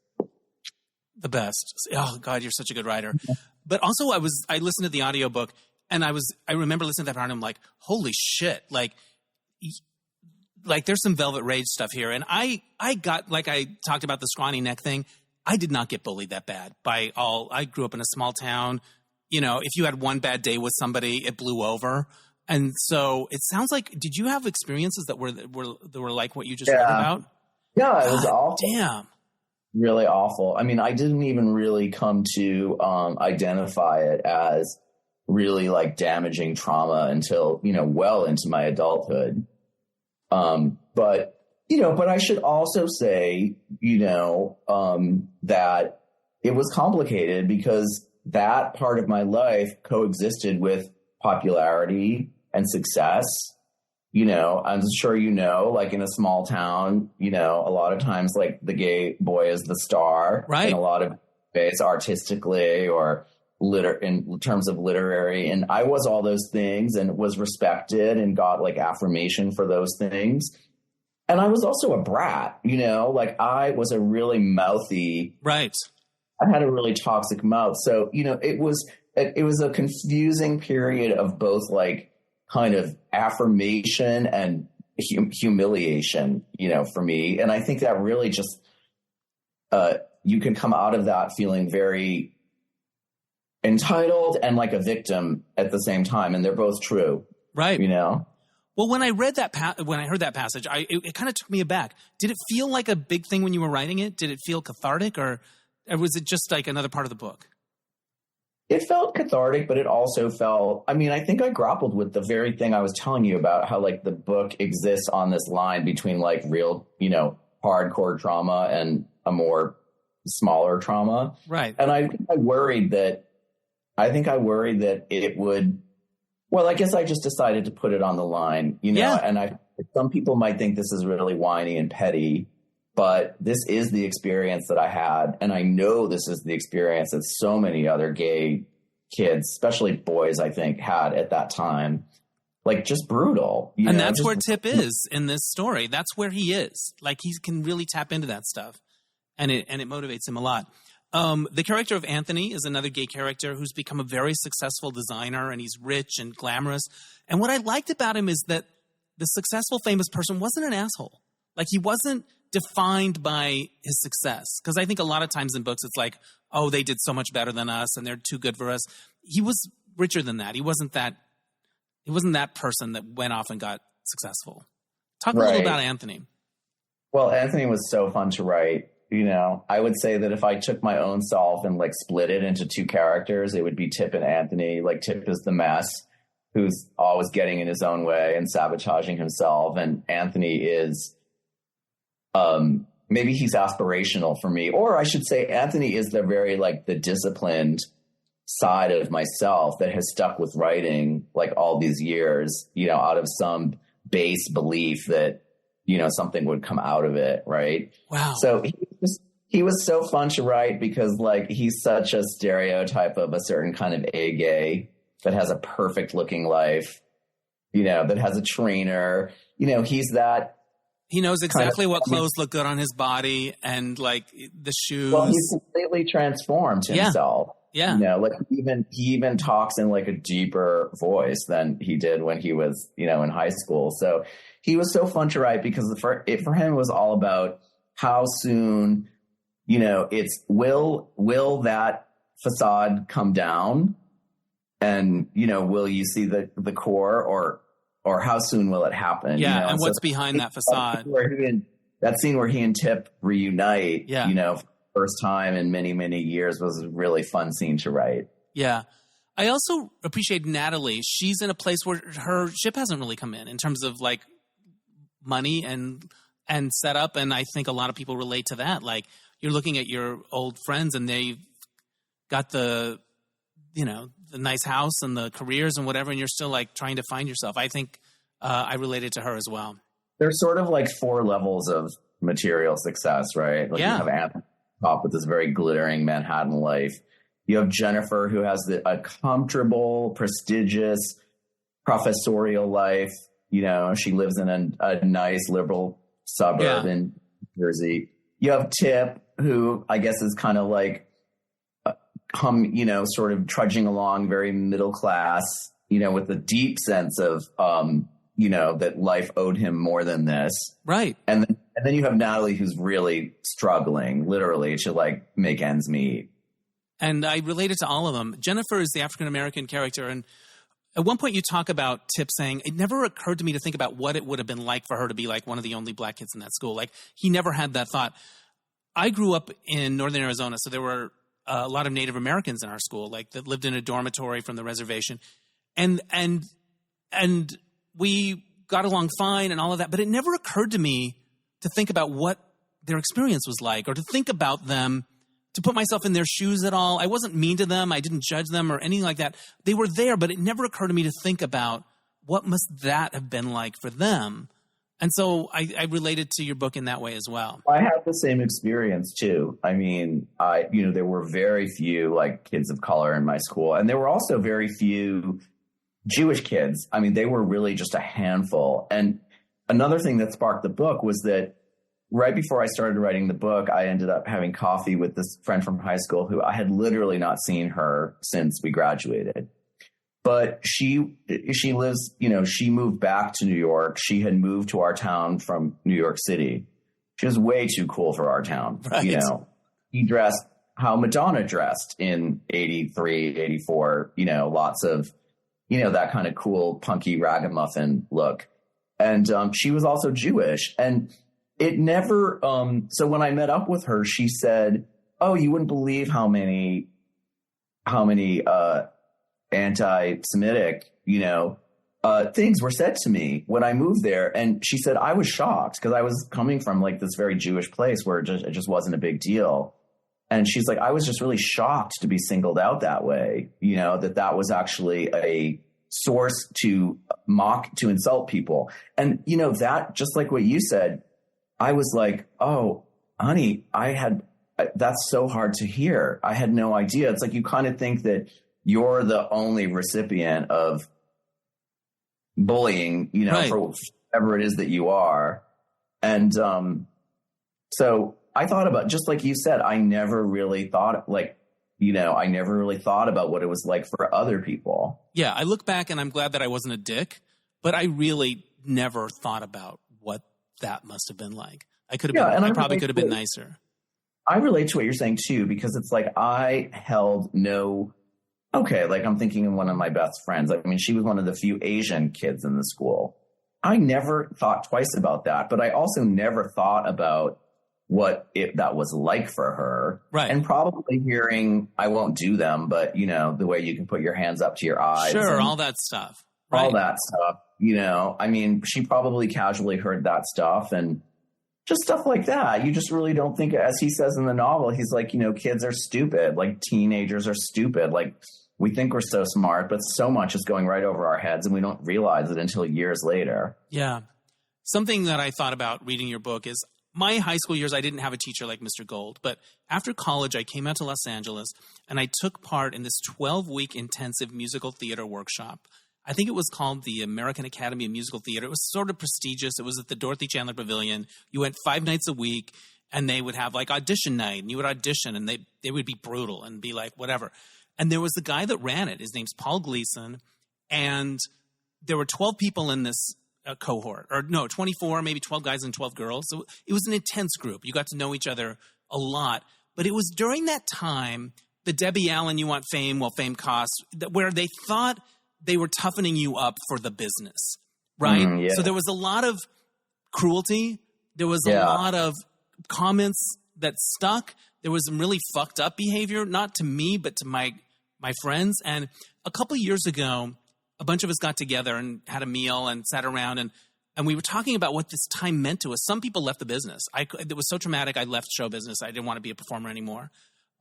The best. Oh, God, you're such a good writer. But also, I listened to the audiobook. And I remember listening to that part and I'm like, holy shit. Like there's some Velvet Rage stuff here. And I got, like I talked about the scrawny neck thing. I did not get bullied that bad I grew up in a small town. You know, if you had one bad day with somebody, it blew over. And so it sounds like, did you have experiences that were like what you just read about? Yeah, it was awful. Damn. Really awful. I mean, I didn't even really come to identify it as really like damaging trauma until, you know, well into my adulthood. But I should also say, you know, that it was complicated because that part of my life coexisted with popularity and success. You know, I'm sure, you know, like in a small town, you know, a lot of times like the gay boy is the star, right? In a lot of ways, artistically or in terms of literary. And I was all those things and was respected and got like affirmation for those things. And I was also a brat, you know, like I was a really mouthy, right? I had a really toxic mouth. So, you know, it was a confusing period of both like kind of affirmation and humiliation, you know, for me. And I think that really just, you can come out of that feeling very entitled and like a victim at the same time. And they're both true. Right. You know? Well, when I read when I heard that passage, it kind of took me aback. Did it feel like a big thing when you were writing it? Did it feel cathartic or was it just like another part of the book? It felt cathartic, but it also felt, I mean, I think I grappled with the very thing I was telling you about, how like the book exists on this line between like real, you know, hardcore trauma and a more smaller trauma. Right. And I worried that it would, well, I guess I just decided to put it on the line, you know, yeah. And some people might think this is really whiny and petty, but this is the experience that I had. And I know this is the experience that so many other gay kids, especially boys, I think, had at that time. Like just brutal. And that's where Tip is in this story. That's where he is. Like he can really tap into that stuff. And it motivates him a lot. The character of Anthony is another gay character who's become a very successful designer, and he's rich and glamorous. And what I liked about him is that the successful, famous person wasn't an asshole. Like he wasn't defined by his success. Because I think a lot of times in books, it's like, oh, they did so much better than us and they're too good for us. He was richer than that. He wasn't that person that went off and got successful. Talk a little about Anthony. Well, Anthony was so fun to write. You know, I would say that if I took my own self and like split it into two characters, it would be Tip and Anthony. Like Tip is the mess who's always getting in his own way and sabotaging himself. And Anthony is, maybe he's aspirational for me, or I should say Anthony is the very like the disciplined side of myself that has stuck with writing like all these years, you know, out of some base belief that, you know, something would come out of it. Right. Wow. So he was so fun to write because like, he's such a stereotype of a certain kind of a gay that has a perfect looking life, you know, that has a trainer, you know, he's that. He knows exactly what clothes look good on his body and like the shoes. Well, he's completely transformed himself. Yeah. You know, like he even talks in like a deeper voice than he did when he was, you know, in high school. So he was so fun to write because for him it was all about how soon, you know, it's will that facade come down, and you know, will you see the core, or how soon will it happen? Yeah, you know? and what's behind that facade? That scene where he and Tip reunite, yeah. You know, first time in many, many years was a really fun scene to write. Yeah. I also appreciate Natalie. She's in a place where her ship hasn't really come in terms of like money and setup. And I think a lot of people relate to that. Like you're looking at your old friends and they've got the, you know, the nice house and the careers and whatever, and you're still like trying to find yourself. I think I related to her as well. There's sort of like 4 levels of material success, right? Like yeah. You have Anthony top with this very glittering Manhattan life. You have Jennifer, who has a comfortable, prestigious professorial life. You know, she lives in a nice liberal suburb in Jersey. You have Tip, who I guess is kind of like, you know, sort of trudging along, very middle class, with a deep sense of, that life owed him more than this. Right. And then you have Natalie, who's really struggling, literally, to like make ends meet. And I related to all of them. Jennifer is the African-American character. And at one point you talk about Tip saying, it never occurred to me to think about what it would have been like for her to be like one of the only black kids in that school. Like he never had that thought. I grew up in northern Arizona, so there were a lot of Native Americans in our school, like that lived in a dormitory from the reservation. And we got along fine and all of that. But it never occurred to me to think about what their experience was like or to think about them, to put myself in their shoes at all. I wasn't mean to them. I didn't judge them or anything like that. They were there, but it never occurred to me to think about what must that have been like for them. And so I related to your book in that way as well. I had the same experience too. I mean, there were very few like kids of color in my school, and there were also very few Jewish kids. I mean, they were really just a handful. And another thing that sparked the book was that right before I started writing the book, I ended up having coffee with this friend from high school who I had literally not seen her since we graduated. But she lives, she moved back to New York. She had moved to our town from New York City. She was way too cool for our town. Right. He dressed how Madonna dressed in 83, 84, lots of, that kind of cool, punky ragamuffin look. And she was also Jewish. And it never, so when I met up with her, she said, oh, you wouldn't believe how many anti-Semitic, things were said to me when I moved there. And she said, I was shocked because I was coming from like this very Jewish place where it just wasn't a big deal. And she's like, I was just really shocked to be singled out that way, that was actually a source to mock, to insult people. And, that just like what you said, I was like, oh, honey, that's so hard to hear. I had no idea. It's like you kind of think that you're the only recipient of bullying, right, for whatever it is that you are. And so I thought about, just like you said, I never really thought about what it was like for other people. Yeah, I look back and I'm glad that I wasn't a dick, but I really never thought about what that must have been like. I probably could have been nicer. I relate to what you're saying too, because it's like I held I'm thinking of one of my best friends. I mean, she was one of the few Asian kids in the school. I never thought twice about that, but I also never thought about what that was like for her. Right. And probably hearing, I won't do them, but the way you can put your hands up to your eyes. Sure. All that stuff. Right. All that stuff, I mean, she probably casually heard that stuff and just stuff like that. You just really don't think, as he says in the novel, he's like, kids are stupid. Like teenagers are stupid. Like we think we're so smart, but so much is going right over our heads and we don't realize it until years later. Yeah. Something that I thought about reading your book is my high school years, I didn't have a teacher like Mr. Gold, but after college, I came out to Los Angeles and I took part in this 12-week intensive musical theater workshop. I think it was called the American Academy of Musical Theater. It was sort of prestigious. It was at the Dorothy Chandler Pavilion. You went 5 nights a week and they would have like audition night and you would audition and they would be brutal and be like, whatever. And there was the guy that ran it. His name's Paul Gleason. And there were 12 people in this cohort, or no, 24, maybe 12 guys and 12 girls. So it was an intense group. You got to know each other a lot. But it was during that time, the Debbie Allen, you want fame, well, fame costs, where they thought they were toughening you up for the business, right? Yeah. So there was a lot of cruelty. There was a lot of comments that stuck. There was some really fucked up behavior, not to me, but to my friends. And a couple of years ago, a bunch of us got together and had a meal and sat around and we were talking about what this time meant to us. Some people left the business. It was so traumatic. I left show business. I didn't want to be a performer anymore.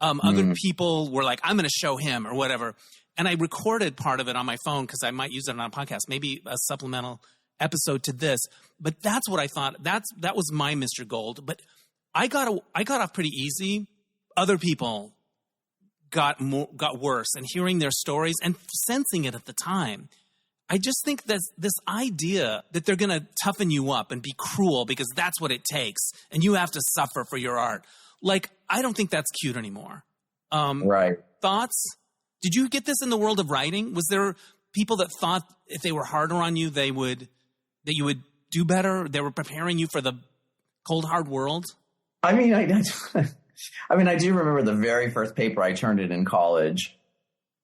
Other people were like, I'm going to show him or whatever. And I recorded part of it on my phone because I might use it on a podcast, maybe a supplemental episode to this. But that's what I thought. That was my Mr. Gold. But I got off pretty easy. Other people got worse, and hearing their stories and sensing it at the time. I just think that this idea that they're going to toughen you up and be cruel because that's what it takes and you have to suffer for your art. Like, I don't think that's cute anymore. Right. Thoughts? Did you get this in the world of writing? Was there people that thought if they were harder on you, that you would do better? They were preparing you for the cold, hard world? I mean, I do remember the very first paper I turned in college.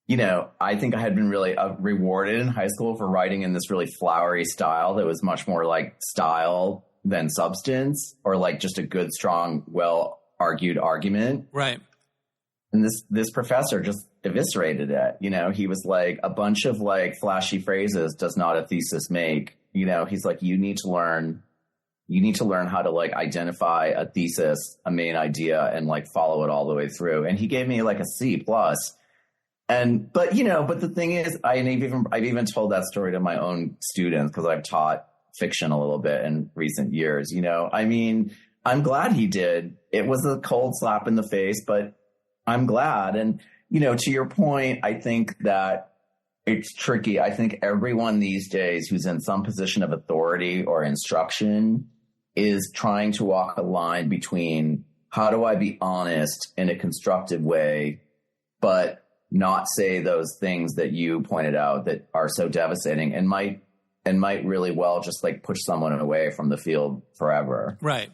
You know, I think I had been really rewarded in high school for writing in this really flowery style that was much more like style than substance, or like just a good, strong, well-argued argument. Right. And this professor just eviscerated it. You know, he was like, a bunch of like flashy phrases does not a thesis make. You know, he's like, you need to learn how to like identify a thesis, a main idea, and like follow it all the way through. And he gave me like a C+. But the thing is, I've even told that story to my own students because I've taught fiction a little bit in recent years. You know, I mean, I'm glad he did. It was a cold slap in the face, but I'm glad. And, you know, to your point, I think that it's tricky. I think everyone these days who's in some position of authority or instruction is trying to walk a line between how do I be honest in a constructive way, but not say those things that you pointed out that are so devastating and might really well just like push someone away from the field forever. Right.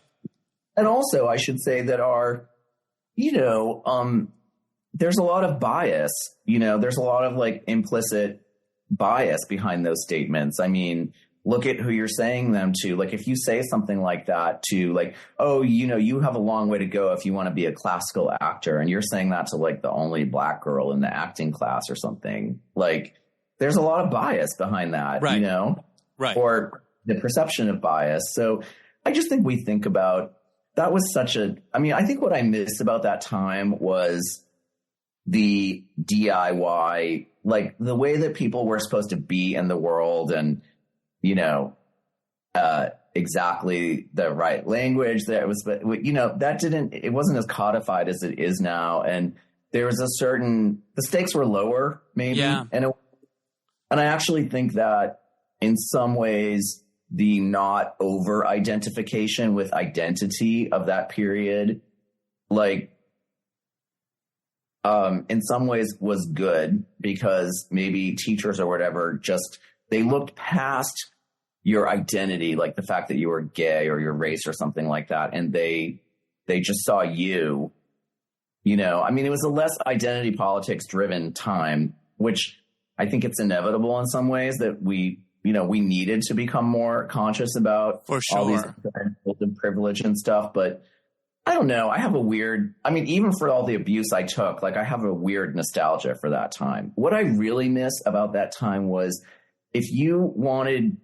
And also I should say that there's a lot of bias, you know, there's a lot of like implicit bias behind those statements. I mean, look at who you're saying them to. Like, if you say something like that to like, oh, you know, you have a long way to go if you want to be a classical actor, and you're saying that to like the only Black girl in the acting class or something, like there's a lot of bias behind that, right. You know, right. Or the perception of bias. So I just think we think about that was I think what I missed about that time was the DIY, like the way that people were supposed to be in the world, and, you know, exactly the right language that was, but you know, it wasn't as codified as it is now. And there was the stakes were lower maybe. Yeah. And I actually think that in some ways, the not over identification with identity of that period, like, in some ways was good, because maybe teachers or whatever, they looked past your identity, like the fact that you were gay or your race or something like that. And they just saw you, you know, I mean, it was a less identity politics driven time, which I think it's inevitable in some ways that we needed to become more conscious about for sure all these privilege and stuff. But I don't know. Even for all the abuse I took, like I have a weird nostalgia for that time. What I really miss about that time was if you wanted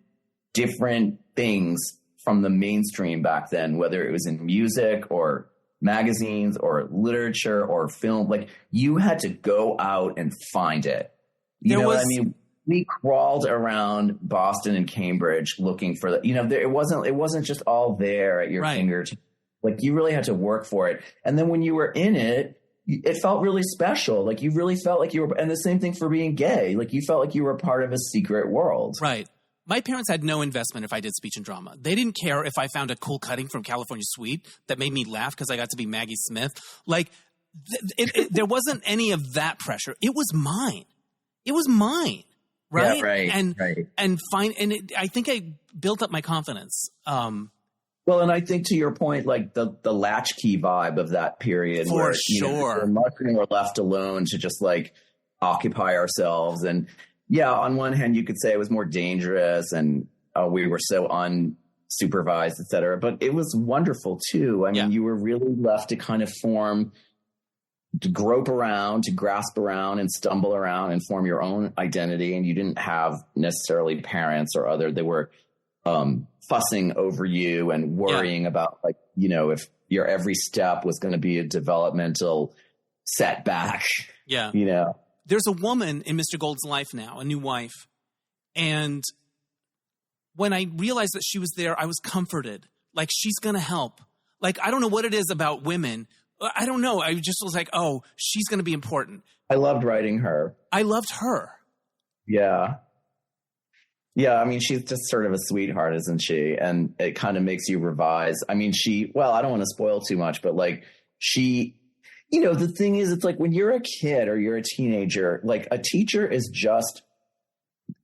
different things from the mainstream back then, whether it was in music or magazines or literature or film, like you had to go out and find it. You know what I mean? We crawled around Boston and Cambridge looking for that. You know, it wasn't just all there at your fingertips. Like you really had to work for it. And then when you were in it, it felt really special. Like you really felt like you were, and the same thing for being gay. Like you felt like you were part of a secret world. Right. My parents had no investment if I did speech and drama. They didn't care if I found a cool cutting from California Suite that made me laugh because I got to be Maggie Smith. Like there wasn't any of that pressure. It was mine. It was mine. Right. Yeah, right. I think I built up my confidence. Well, and I think to your point, like the latchkey vibe of that period, for sure, we're much more left alone to just like occupy ourselves. And yeah, on one hand, you could say it was more dangerous and we were so unsupervised, et cetera. But it was wonderful too. I mean, you were really left to kind of to grope around, to grasp around and stumble around and form your own identity. And you didn't have necessarily parents or other that were fussing over you and worrying about, like, you know, if your every step was going to be a developmental setback. Yeah. You know, there's a woman in Mr. Gold's life now, a new wife. And when I realized that she was there, I was comforted. Like, she's going to help. Like, I don't know what it is about women. I don't know. I just was like, oh, she's going to be important. I loved writing her. I loved her. Yeah. Yeah, I mean, she's just sort of a sweetheart, isn't she? And it kind of makes you revise. I mean, I don't want to spoil too much, but like you know, the thing is, it's like when you're a kid or you're a teenager, like a teacher is just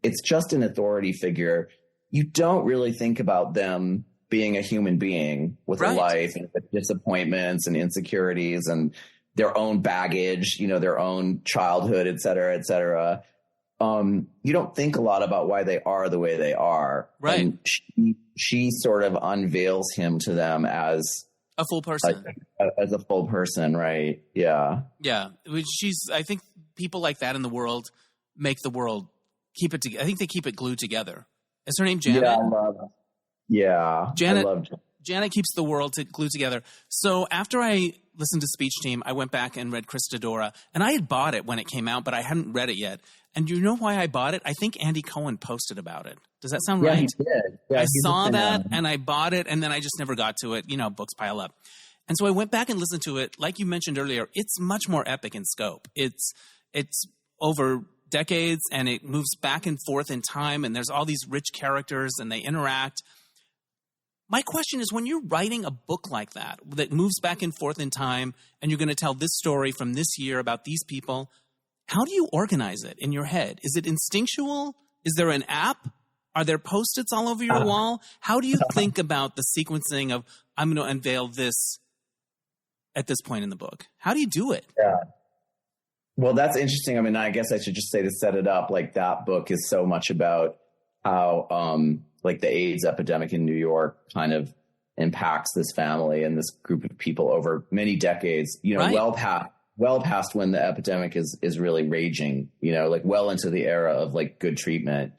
it's just an authority figure. You don't really think about them being a human being with a life and disappointments and insecurities and their own baggage, you know, their own childhood, et cetera, et cetera. You don't think a lot about why they are the way they are. Right. And she sort of unveils him to them as a full person. As a full person, right? Yeah. Yeah. I think people like that in the world make the world keep it together. I think they keep it glued together. Is her name Janet? Yeah, I love it. Yeah. Janet, I love Janet. Janet keeps the world glued together. So after I listened to Speech Team, I went back and read Christadora, and I had bought it when it came out, but I hadn't read it yet. And you know why I bought it? I think Andy Cohen posted about it. Does that sound right? Yeah, he did. Yeah, I saw that, and I bought it, and then I just never got to it. You know, books pile up. And so I went back and listened to it. Like you mentioned earlier, it's much more epic in scope. It's over decades, and it moves back and forth in time, and there's all these rich characters, and they interact. My question is, when you're writing a book like that moves back and forth in time, and you're going to tell this story from this year about these people, how do you organize it in your head? Is it instinctual? Is there an app? Are there Post-its all over your wall? How do you think about the sequencing of, I'm going to unveil this at this point in the book? How do you do it? Yeah. Well, that's interesting. I mean, I guess I should just say, to set it up, like, that book is so much about how, like, the AIDS epidemic in New York kind of impacts this family and this group of people over many decades, you know, well past when the epidemic is really raging, you know, like well into the era of like good treatment.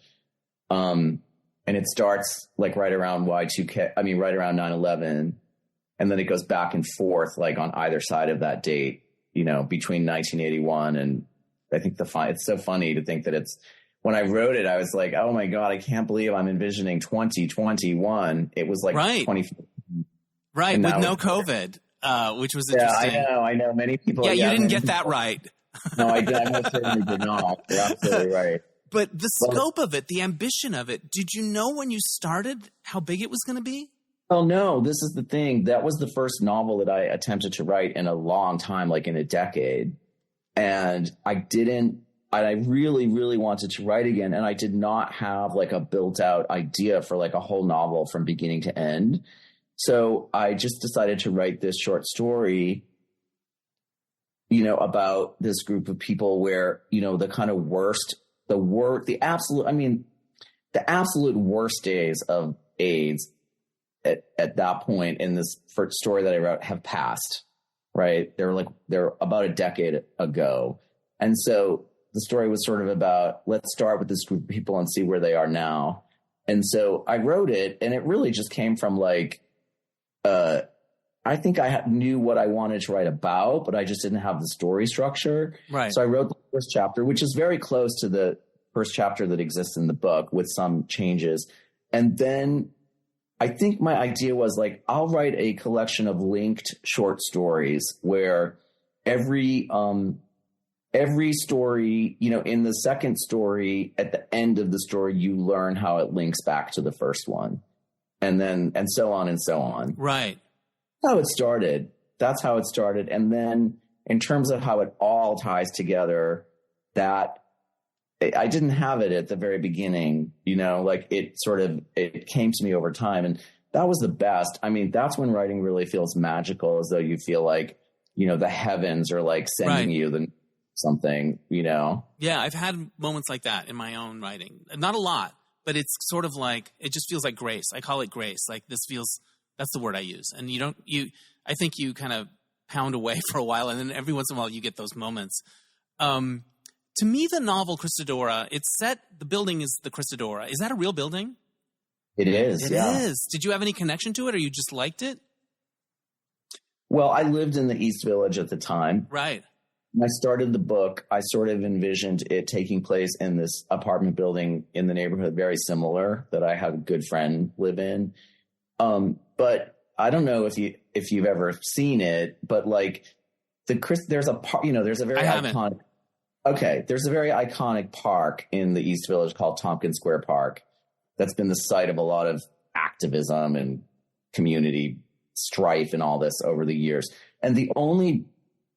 And it starts like right around Y2K, I mean, right around 9/11. And then it goes back and forth, like on either side of that date, you know, between 1981 and I think it's so funny to think that when I wrote it, I was like, oh my God, I can't believe I'm envisioning 2021. It was like 2015. Right. With no COVID, which was interesting. Yeah, I know. Many people. Yeah, you didn't get that right. No, I most certainly did not. You're absolutely right. But the scope of it, the ambition of it, did you know when you started how big it was going to be? Oh, no, this is the thing. That was the first novel that I attempted to write in a long time, like in a decade. And I really, really wanted to write again. And I did not have like a built out idea for like a whole novel from beginning to end. So I just decided to write this short story, you know, about this group of people where, you know, the kind of the absolute worst days of AIDS at that point in this first story that I wrote have passed, right? They're about a decade ago. And so the story was sort of about, let's start with this group of people and see where they are now. And so I wrote it, and it really just came from like, I think I knew what I wanted to write about, but I just didn't have the story structure. Right. So I wrote the first chapter, which is very close to the first chapter that exists in the book with some changes. And then I think my idea was like, I'll write a collection of linked short stories where every story, you know, in the second story, at the end of the story, you learn how it links back to the first one. And so on and so on. Right. That's how it started. And then in terms of how it all ties together, that I didn't have it at the very beginning, you know, like it came to me over time, and that was the best. I mean, that's when writing really feels magical, as though you feel like, you know, the heavens are like sending you something, you know? Yeah. I've had moments like that in my own writing. Not a lot, but it's sort of like, it just feels like grace. I call it grace. Like that's the word I use. And I think you kind of pound away for a while, and then every once in a while you get those moments. To me, the novel Christadora, the building is the Christadora. Is that a real building? It is. It is. Did you have any connection to it, or you just liked it? Well, I lived in the East Village at the time. Right. When I started the book, I sort of envisioned it taking place in this apartment building in the neighborhood, very similar, that I had a good friend live in. But I don't know if you've ever seen it, but like there's a very iconic. Okay, there's a very iconic park in the East Village called Tompkins Square Park that's been the site of a lot of activism and community strife and all this over the years. And the only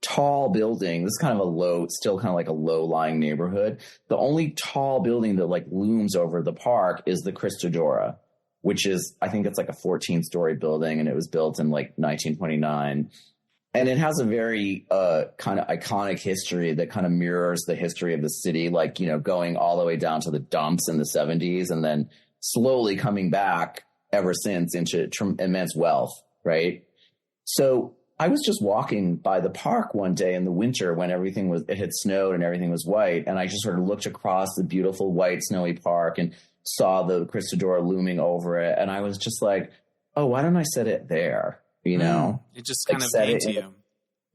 tall building. This is kind of still kind of like a low-lying neighborhood. The only tall building that like looms over the park is the Christadora, which is, I think it's like a 14-story building, and it was built in like 1929. And it has a very kind of iconic history that kind of mirrors the history of the city, like, you know, going all the way down to the dumps in the 70s and then slowly coming back ever since into immense wealth, right? So I was just walking by the park one day in the winter when it had snowed and everything was white. And I just sort of looked across the beautiful white snowy park and saw the Christadora looming over it. And I was just like, oh, why don't I set it there? You know, it just kind of came to you.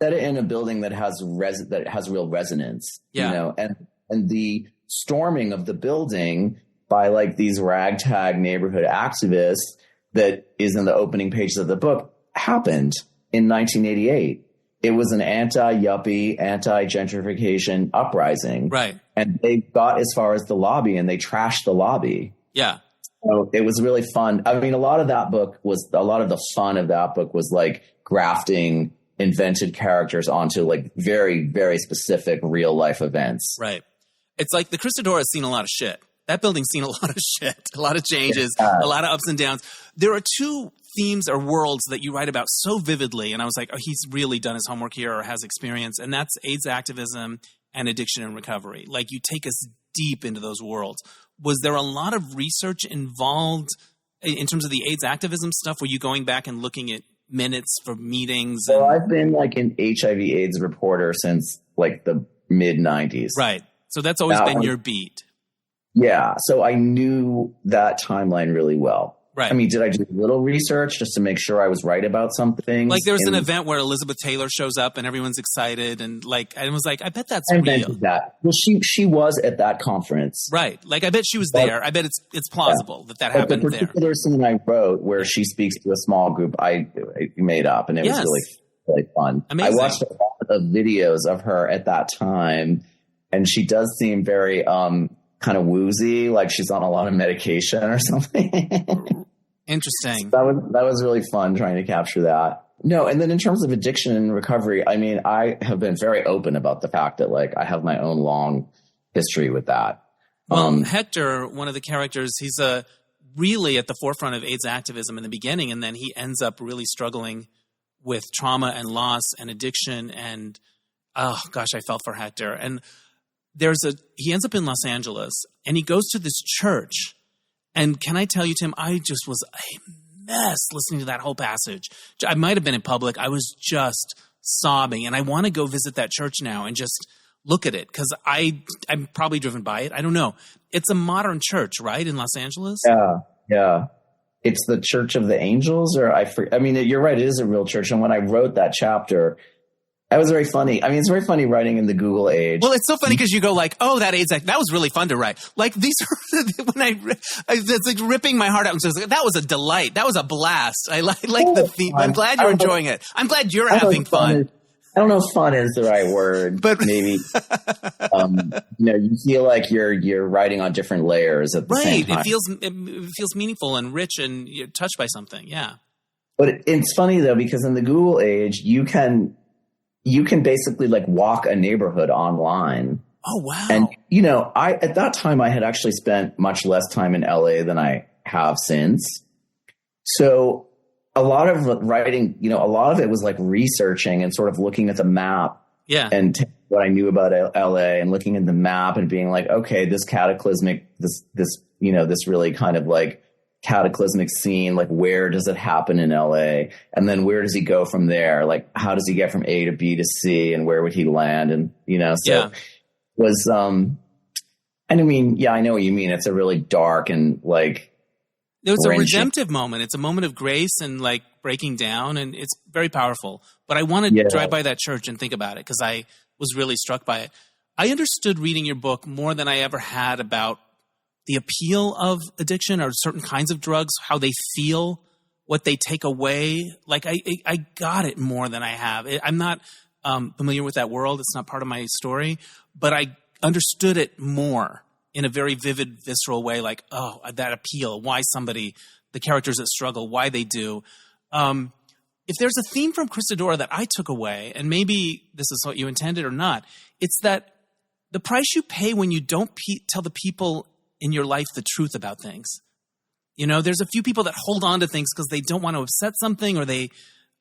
Set it in a building that has real resonance, you know, and the storming of the building by like these ragtag neighborhood activists that is in the opening pages of the book happened in 1988. It was an anti-yuppie, anti-gentrification uprising. Right. And they got as far as the lobby and they trashed the lobby. Yeah. So it was really fun. I mean, a lot of the fun of that book was like grafting invented characters onto like very, very specific real life events. Right. It's like the Christadora has seen a lot of shit. That building's seen a lot of shit, a lot of changes, a lot of ups and downs. There are two themes or worlds that you write about so vividly. And I was like, oh, he's really done his homework here or has experience. And that's AIDS activism and addiction and recovery. Like you take us deep into those worlds. Was there a lot of research involved in terms of the AIDS activism stuff? Were you going back and looking at minutes for meetings? Well, I've been like an HIV AIDS reporter since like the mid 90s. Right. So that's always been your beat. Yeah. So I knew that timeline really well. Right. I mean, did I do a little research just to make sure I was right about something? Like there's an event where Elizabeth Taylor shows up and everyone's excited and like, I was like, I bet that's I real. invented that. Well, she was at that conference. Right. Like I bet she was there. I bet it's plausible that happened there. The particular scene I wrote where she speaks to a small group, I made up, and it was really fun. Amazing. I watched a lot of videos of her at that time, and she does seem very kind of woozy, like she's on a lot of medication or something. Interesting. So that was really fun trying to capture that. No, and then in terms of addiction and recovery, I mean, I have been very open about the fact that like I have my own long history with that. Well, Hector, one of the characters, he's really at the forefront of AIDS activism in the beginning, and then he ends up really struggling with trauma and loss and addiction. And oh gosh, I felt for Hector. And he ends up in Los Angeles, and he goes to this church. And can I tell you, Tim, I just was a mess listening to that whole passage. I might have been in public. I was just sobbing. And I want to go visit that church now and just look at it because I'm probably driven by it. I don't know. It's a modern church, right, in Los Angeles? Yeah. It's the Church of the Angels, I mean, you're right. It is a real church. And when I wrote that chapter, that was very funny. I mean, it's very funny writing in the Google age. Well, it's so funny because you go like, oh, that AIDS Act, that was really fun to write. Like these are, it's like ripping my heart out. And so like, that was a delight. That was a blast. I like the theme. I'm glad you're enjoying it. I'm glad you're having fun. I don't know if fun is the right word, but maybe, you feel like you're writing on different layers at the same time. It feels meaningful and rich and you're touched by something. Yeah. But it's funny though, because in the Google age, you can basically like walk a neighborhood online. Oh, wow. And, at that time I had actually spent much less time in LA than I have since. So a lot of writing, a lot of it was like researching and sort of looking at the map and what I knew about LA and looking at the map and being like, okay, this cataclysmic, this really kind of like cataclysmic scene, like where does it happen in LA, and then where does he go from there, like how does he get from A to B to C, and where would he land, and was and I mean, I know what you mean. It's a really dark and like there's a redemptive moment. It's a moment of grace and like breaking down, and it's very powerful. But I want to drive by that church and think about it because I was really struck by it. I understood reading your book more than I ever had about the appeal of addiction or certain kinds of drugs, how they feel, what they take away. Like I got it more than I have. I'm not familiar with that world. It's not part of my story, but I understood it more in a very vivid, visceral way. Like, oh, that appeal, why somebody, the characters that struggle, why they do. if there's a theme from Christadora that I took away, and maybe this is what you intended or not, it's that the price you pay when you don't tell the people in your life the truth about things. You know, there's a few people that hold on to things because they don't want to upset something, or they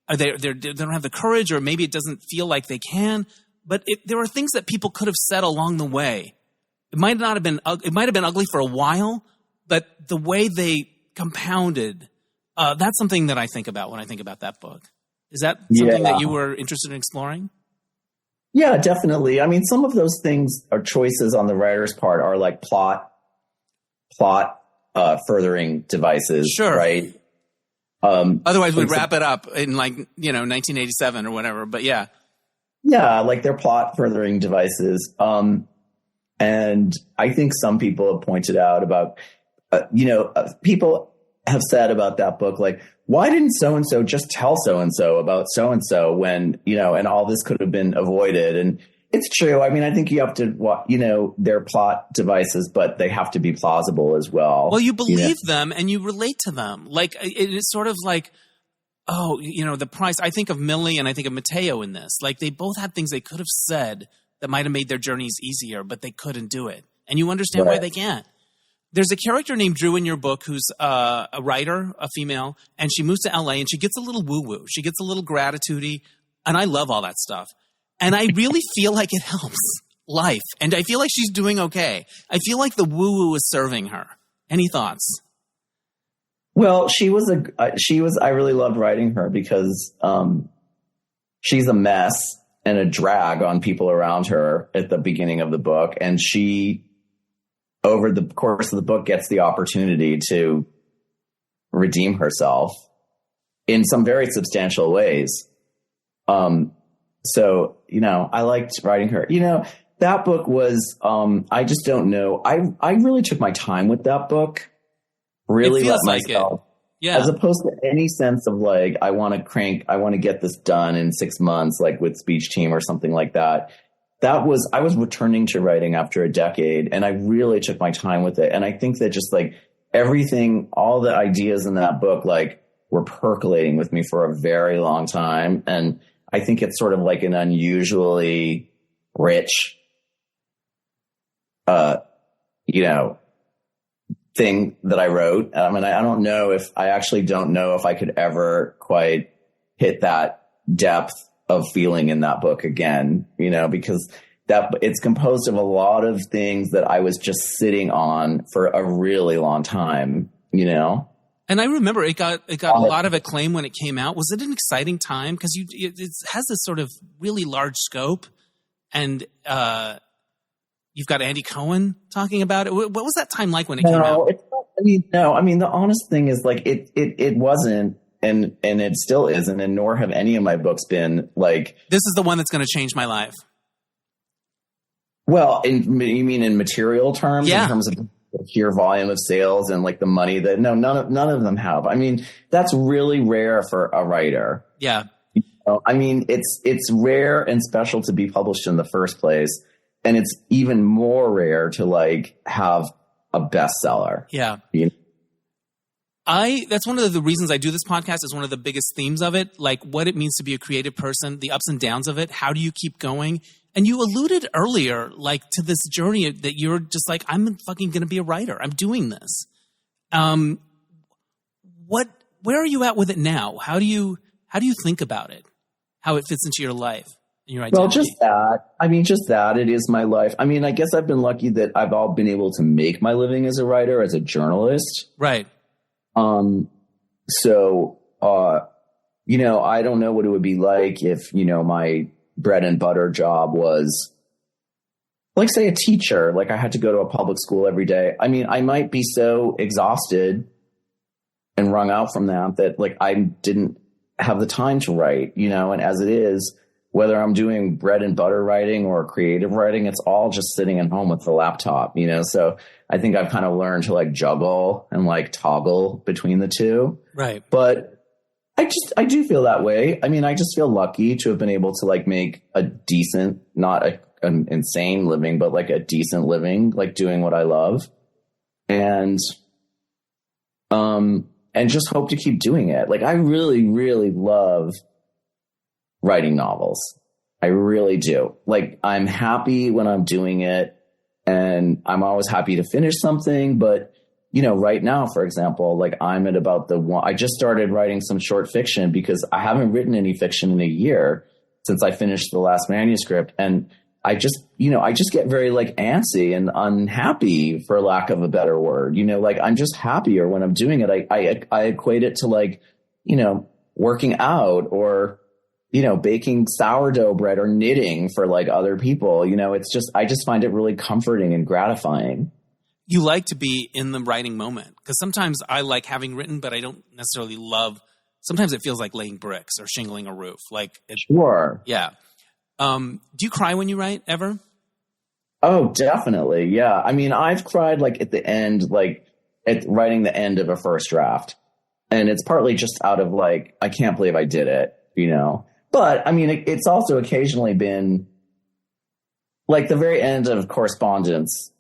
don't have the courage, or maybe it doesn't feel like they can. But there are things that people could have said along the way. It might have been ugly for a while, but the way they compounded, that's something that I think about when I think about that book. Is that something that you were interested in exploring? Yeah, definitely. I mean, some of those things are choices on the writer's part are like plot furthering devices, sure, right? Otherwise, we'd wrap it up in 1987 or whatever. But yeah, like they're plot furthering devices. And I think some people have pointed out about, people have said about that book, like, why didn't so-and-so just tell so-and-so about so-and-so when, and all this could have been avoided? And it's true. I mean, I think you have to, they're plot devices, but they have to be plausible as well. Well, you believe them and you relate to them. Like, it's sort of like, the price. I think of Millie and I think of Mateo in this. Like, they both had things they could have said that might have made their journeys easier, but they couldn't do it. And you understand why they can't. There's a character named Drew in your book who's a writer, a female, and she moves to LA and she gets a little woo-woo. She gets a little gratitude-y, and I love all that stuff. And I really feel like it helps life. And I feel like she's doing okay. I feel like the woo-woo is serving her. Any thoughts? Well, I really loved writing her because she's a mess and a drag on people around her at the beginning of the book. And she, over the course of the book, gets the opportunity to redeem herself in some very substantial ways. So, I liked writing her. That book was, I just don't know. I really took my time with that book. Really let myself. Yeah. As opposed to any sense of like, I want to get this done in 6 months, like with Speech Team or something like that. I was returning to writing after a decade, and I really took my time with it. And I think that just like everything, all the ideas in that book, like were percolating with me for a very long time. And I think it's sort of like an unusually rich, thing that I wrote. I mean, I actually don't know if I could ever quite hit that depth of feeling in that book again, because it's composed of a lot of things that I was just sitting on for a really long time, And I remember it got a lot of acclaim when it came out. Was it an exciting time? Because it has this sort of really large scope, and you've got Andy Cohen talking about it. What was that time like when it came out? I mean, the honest thing is like it wasn't, and it still isn't, and nor have any of my books been like. This is the one that's going to change my life. Well, you mean in material terms, yeah. In terms of sheer volume of sales and like the money that none of them have. I mean, that's really rare for a writer. Yeah. I mean, it's rare and special to be published in the first place. And it's even more rare to like have a bestseller. Yeah. That's one of the reasons I do this podcast, is one of the biggest themes of it, like what it means to be a creative person, the ups and downs of it. How do you keep going? And you alluded earlier, like, to this journey that you're just like, I'm fucking going to be a writer. I'm doing this. Where are you at with it now? How do you think about it? How it fits into your life and your identity? Well, just that. It is my life. I mean, I guess I've been lucky that I've all been able to make my living as a writer, as a journalist. Right. So, I don't know what it would be like if, my bread and butter job was, like, say, a teacher. Like, I had to go to a public school every day. I mean, I might be so exhausted and wrung out from that like I didn't have the time to write, and as it is, whether I'm doing bread and butter writing or creative writing, it's all just sitting at home with the laptop, so I think I've kind of learned to like juggle and like toggle between the two. Right. But I do feel that way. I mean, I just feel lucky to have been able to like make a decent, not an insane living, but like a decent living, like doing what I love. And and just hope to keep doing it. Like, I really, really love writing novels. I really do. Like, I'm happy when I'm doing it, and I'm always happy to finish something. But, you know, right now, for example, like, I'm at about I just started writing some short fiction because I haven't written any fiction in a year since I finished the last manuscript. And I just get very like antsy and unhappy, for lack of a better word. You know, like, I'm just happier when I'm doing it. I equate it to, like, you know, working out or, you know, baking sourdough bread or knitting for like other people. You know, it's just, I just find it really comforting and gratifying. You like to be in the writing moment, because sometimes I like having written, but I don't necessarily love. Sometimes it feels like laying bricks or shingling a roof. Like, sure. Yeah. Do you cry when you write ever? Oh, definitely. Yeah. I mean, I've cried like at the end, like at writing the end of a first draft. And it's partly just out of like, I can't believe I did it, you know? But I mean, it's also occasionally been like the very end of Correspondence.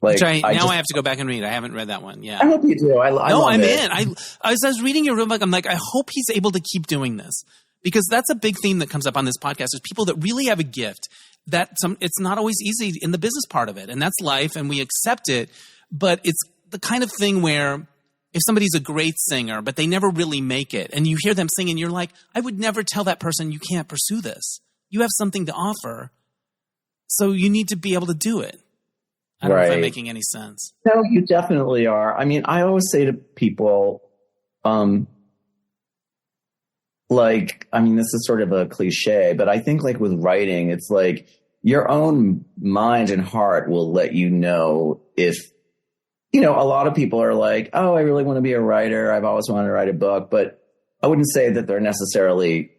Like, I have to go back and read. I haven't read that one. Yeah. I hope you do. I'm in. I was reading your book. I'm like, I hope he's able to keep doing this. Because that's a big theme that comes up on this podcast, is people that really have a gift that it's not always easy in the business part of it. And that's life, and we accept it. But it's the kind of thing where if somebody's a great singer, but they never really make it, and you hear them sing and you're like, I would never tell that person you can't pursue this. You have something to offer. So you need to be able to do it. I don't know if I'm making any sense. No, you definitely are. I mean, I always say to people, like, I mean, this is sort of a cliche, but I think like with writing, it's like your own mind and heart will let you know if, you know, a lot of people are like, oh, I really want to be a writer. I've always wanted to write a book, but I wouldn't say that they're necessarily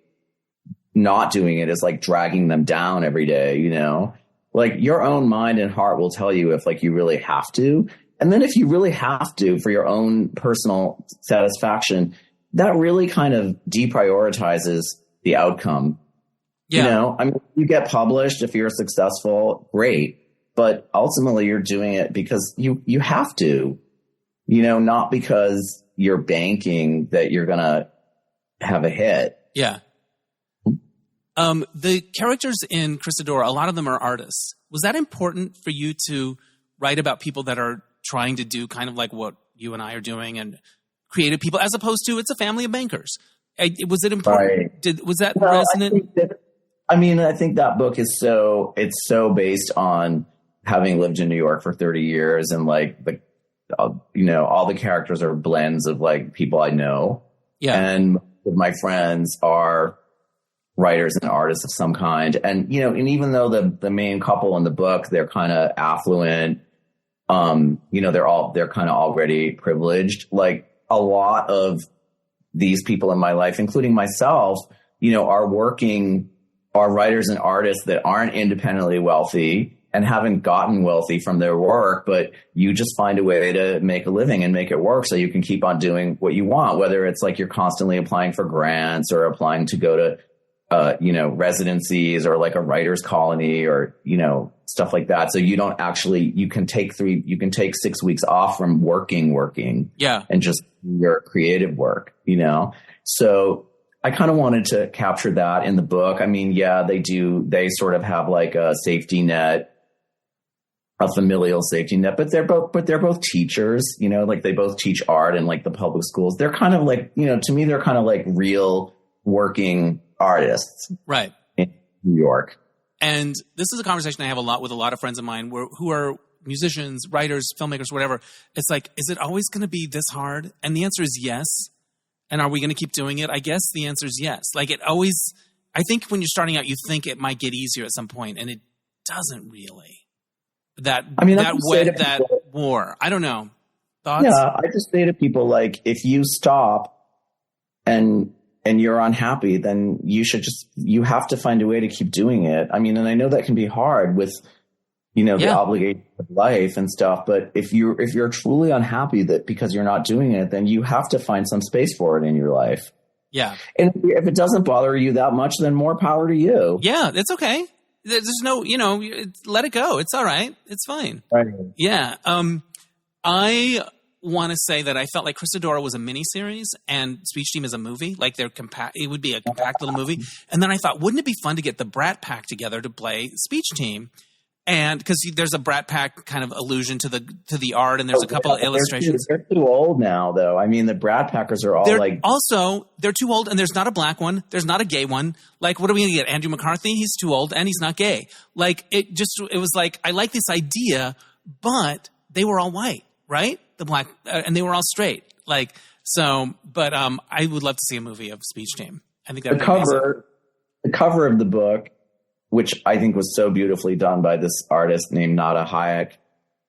not doing it as like dragging them down every day, you know, like your own mind and heart will tell you if like you really have to. And then if you really have to for your own personal satisfaction, that really kind of deprioritizes the outcome. Yeah. You know, I mean, you get published if you're successful, great. But ultimately you're doing it because you have to, you know, not because you're banking that you're going to have a hit. Yeah. The characters in Christadora, a lot of them are artists. Was that important for you to write about people that are trying to do kind of like what you and I are doing and creative people, as opposed to it's a family of bankers? Was it important? Right. Was that resonant? I think that book is so based on having lived in New York for 30 years and like you know, all the characters are blends of like people I know. Yeah. And my friends are writers and artists of some kind. And, you know, and even though the main couple in the book, they're kind of affluent, you know, they're kind of already privileged. Like, a lot of these people in my life, including myself, you know, are writers and artists that aren't independently wealthy and haven't gotten wealthy from their work, but you just find a way to make a living and make it work so you can keep on doing what you want, whether it's like you're constantly applying for grants or applying to go to, you know, residencies or like a writer's colony or, you know, stuff like that. So you can take 6 weeks off from working. Yeah. And just your creative work, you know? So I kind of wanted to capture that in the book. I mean, yeah, they sort of have like a safety net, a familial safety net, but they're both teachers, you know, like they both teach art in like the public schools. They're kind of like, you know, to me, they're kind of like real working artists. Right. In New York. And this is a conversation I have a lot with a lot of friends of mine who are musicians, writers, filmmakers, whatever. It's like, is it always going to be this hard? And the answer is yes. And are we going to keep doing it? I guess the answer is yes. Like I think when you're starting out, you think it might get easier at some point, and it doesn't really. That war. I don't know. Thoughts? Yeah, I just say to people, like, if you stop and you're unhappy, then you have to find a way to keep doing it. I mean, and I know that can be hard with, you know, the obligation of life and stuff. But if you're truly unhappy that because you're not doing it, then you have to find some space for it in your life. Yeah. And if it doesn't bother you that much, then more power to you. Yeah, it's okay. There's no, you know, let it go. It's all right. It's fine. Right. Yeah. I want to say that I felt like Christadora was a miniseries and Speech Team is a movie. Like they're compact. It would be a compact little movie. And then I thought, wouldn't it be fun to get the Brat Pack together to play Speech Team? And because there's a Brat Pack kind of allusion to the art, and there's a couple of illustrations. They're too old now, though. I mean, the Brat Packers are all they're too old, and there's not a black one, there's not a gay one. Like, what are we gonna get? Andrew McCarthy? He's too old, and he's not gay. Like, it was like, I like this idea, but they were all white, right? The black, and they were all straight. Like, so, but I would love to see a movie of Speech Team. I think that the cover of the book, which I think was so beautifully done by this artist named Nada Hayek,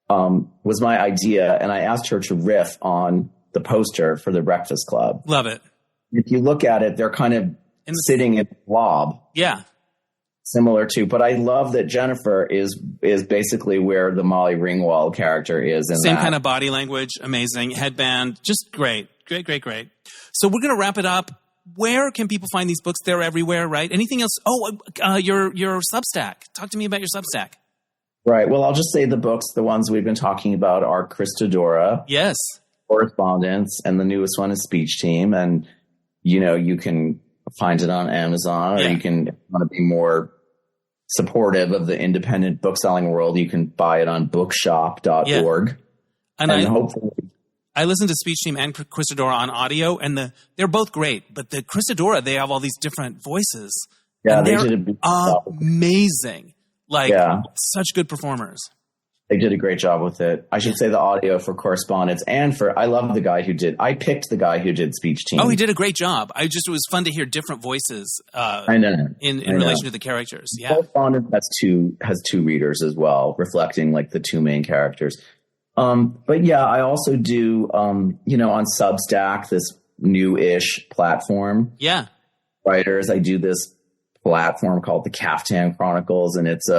was my idea. And I asked her to riff on the poster for the Breakfast Club. Love it. If you look at it, they're kind of sitting in a blob. Yeah. Similar to, but I love that Jennifer is basically where the Molly Ringwald character is. Same kind of body language. Amazing. Headband. Just great. Great. So we're going to wrap it up. Where can people find these books? They're everywhere, right? Anything else? Oh, your Substack. Talk to me about your Substack. Right. Well, I'll just say the books, the ones we've been talking about are Christadora. Yes. Correspondence. And the newest one is Speech Team. And, you can find it on Amazon, or you can, if you want to be more supportive of the independent bookselling world, you can buy it on bookshop.org. Yeah. And hopefully... I listened to Speech Team and Christadora on audio, and they're both great. But the Christadora, they have all these different voices. Yeah, they did amazing. Such good performers. They did a great job with it. I should say the audio for Correspondence and I picked the guy who did Speech Team. Oh, he did a great job. It was fun to hear different voices I know. in relation to the characters. Yeah. Correspondence has two readers as well, reflecting like the two main characters. But yeah, I also do, on Substack, this new-ish platform. Yeah. Writers, I do this platform called the Caftan Chronicles, and it's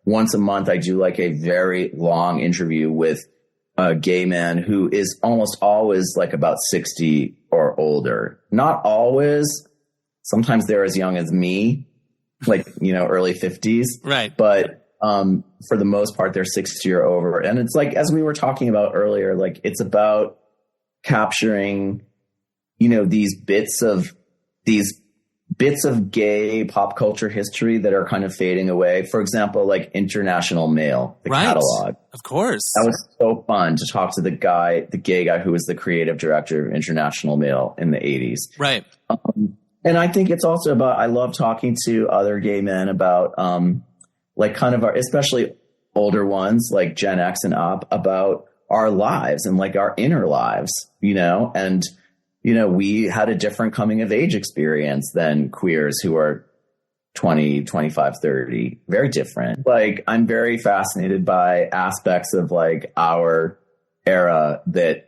once a month I do like a very long interview with a gay man who is almost always like about 60 or older. Not always. Sometimes they're as young as me, like, early 50s. Right. But for the most part, they're 60 or over. And it's like, as we were talking about earlier, like it's about capturing, these bits of gay pop culture history that are kind of fading away. For example, like International Male, the catalog. Of course. That was so fun to talk to the gay guy who was the creative director of International Male in the 80s. Right. And I think it's also about, I love talking to other gay men about, like kind of especially older ones like Gen X and up, about our lives and like our inner lives, and, we had a different coming of age experience than queers who are 20, 25, 30, very different. Like, I'm very fascinated by aspects of like our era that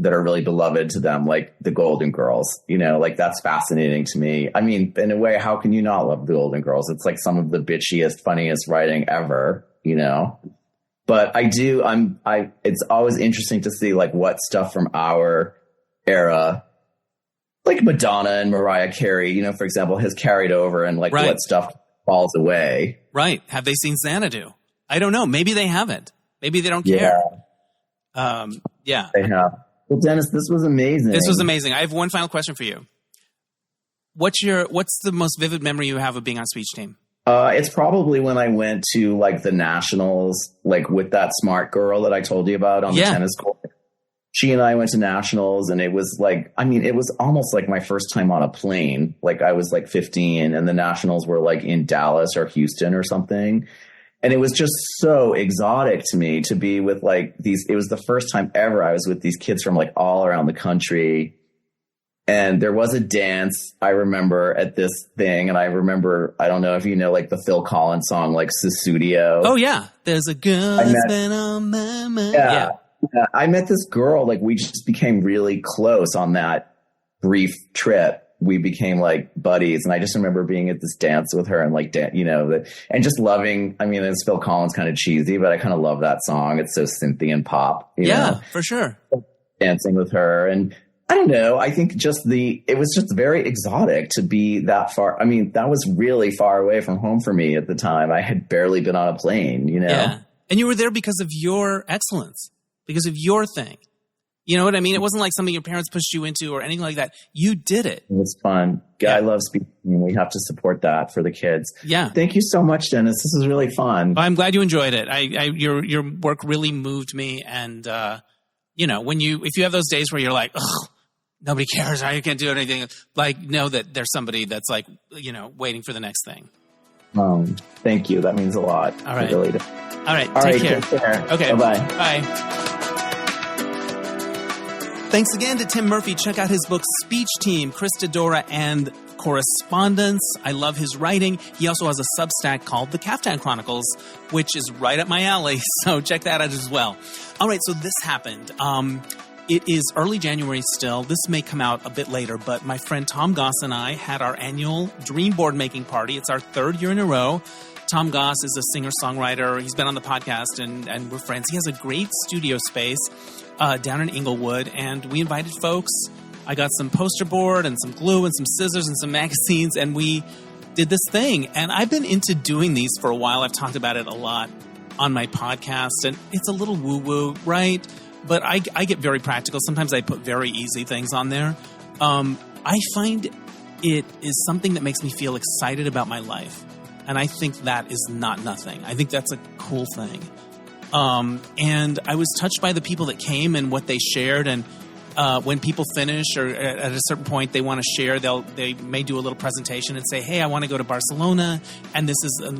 are really beloved to them, like the Golden Girls, like that's fascinating to me. I mean, in a way, how can you not love the Golden Girls? It's like some of the bitchiest, funniest writing ever, but it's always interesting to see like what stuff from our era, like Madonna and Mariah Carey, for example, has carried over, and like what stuff falls away. Right. Have they seen Xanadu? I don't know. Maybe they haven't. Maybe they don't care. Yeah. They have. Well, Dennis, this was amazing. This was amazing. I have one final question for you. What's the most vivid memory you have of being on Speech Team? It's probably when I went to like the nationals, like with that smart girl that I told you about on the tennis court. She and I went to nationals, and it was like, it was almost like my first time on a plane. Like I was like 15, and the nationals were like in Dallas or Houston or something. And it was just so exotic to me to be with like it was the first time ever I was with these kids from like all around the country. And there was a dance, I remember, at this thing. And I remember, I don't know if you know, like the Phil Collins song, like Susudio. Oh yeah. There's a girl that's been on my mind. Yeah. I met this girl, like we just became really close on that brief trip. We became like buddies, and I just remember being at this dance with her and like, and just loving, it's Phil Collins, kind of cheesy, but I kind of love that song. It's so synthy and pop. You know? For sure. Dancing with her. And I don't know. I think it was just very exotic to be that far. That was really far away from home for me at the time. I had barely been on a plane, Yeah. And you were there because of your excellence. because of your thing. You know what I mean? It wasn't like something your parents pushed you into or anything like that. You did it. It was fun. Yeah. I love speaking. We have to support that for the kids. Yeah. Thank you so much, Dennis. This is really fun. I'm glad you enjoyed it. Your work really moved me. And, if you have those days where you're like, ugh, nobody cares, I can't do anything. Like, know that there's somebody that's like, waiting for the next thing. Thank you. That means a lot. All right. Really do. All right. Take care. Okay. Bye-bye. Bye. Thanks again to Tim Murphy. Check out his book, Speech Team, Christadora, and Correspondence. I love his writing. He also has a Substack called the Caftan Chronicles, which is right up my alley. So check that out as well. All right, so this happened. It is early January still. This may come out a bit later, but my friend Tom Goss and I had our annual dream board making party. It's our third year in a row. Tom Goss is a singer-songwriter. He's been on the podcast, and we're friends. He has a great studio space down in Inglewood, and we invited folks. I got some poster board and some glue and some scissors and some magazines, and we did this thing. And I've been into doing these for a while. I've talked about it a lot on my podcast, and it's a little woo-woo, right? But I get very practical. Sometimes I put very easy things on there. I find it is something that makes me feel excited about my life. And I think that is not nothing. I think that's a cool thing. And I was touched by the people that came and what they shared. And when people finish or at a certain point they want to share, they may do a little presentation and say, hey, I want to go to Barcelona. And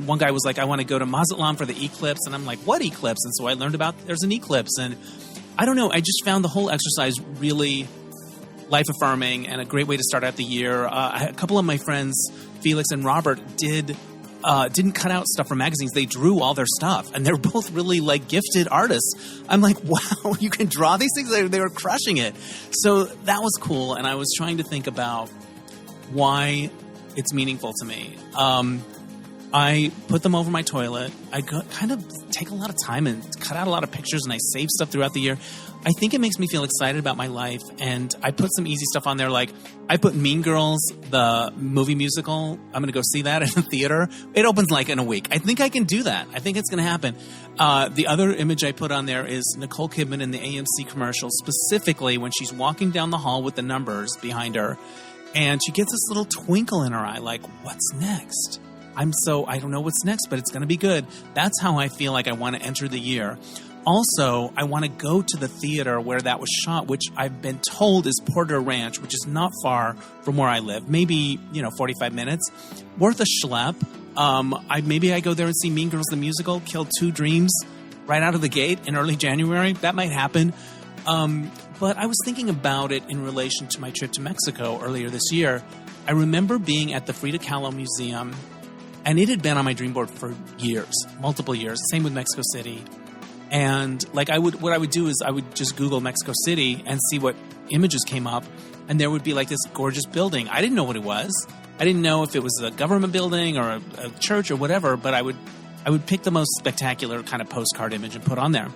one guy was like, I want to go to Mazatlan for the eclipse. And I'm like, what eclipse? And so I learned about there's an eclipse. And I don't know. I just found the whole exercise really life-affirming and a great way to start out the year. A couple of my friends, Felix and Robert, didn't cut out stuff from magazines. They drew all their stuff, and they're both really gifted artists. I'm like, wow, you can draw these things? They were crushing it. So that was cool, and I was trying to think about why it's meaningful to me. I put them over my toilet. I kind of take a lot of time and cut out a lot of pictures, and I save stuff throughout the year. I think it makes me feel excited about my life, and I put some easy stuff on there. Like I put Mean Girls, the movie musical. I'm going to go see that in the theater. It opens in a week. I think I can do that. I think it's going to happen. The other image I put on there is Nicole Kidman in the AMC commercial, specifically when she's walking down the hall with the numbers behind her, and she gets this little twinkle in her eye, like, what's next? I don't know what's next, but it's going to be good. That's how I feel like I want to enter the year. Also, I want to go to the theater where that was shot, which I've been told is Porter Ranch, which is not far from where I live. Maybe, 45 minutes. Worth a schlep. Maybe I go there and see Mean Girls the musical, kill 2 dreams right out of the gate in early January. That might happen. But I was thinking about it in relation to my trip to Mexico earlier this year. I remember being at the Frida Kahlo Museum, and it had been on my dream board for years, multiple years. Same with Mexico City. And what I would do is I would just Google Mexico City and see what images came up. And there would be this gorgeous building. I didn't know what it was. I didn't know if it was a government building or a church or whatever, but I would pick the most spectacular kind of postcard image and put on there.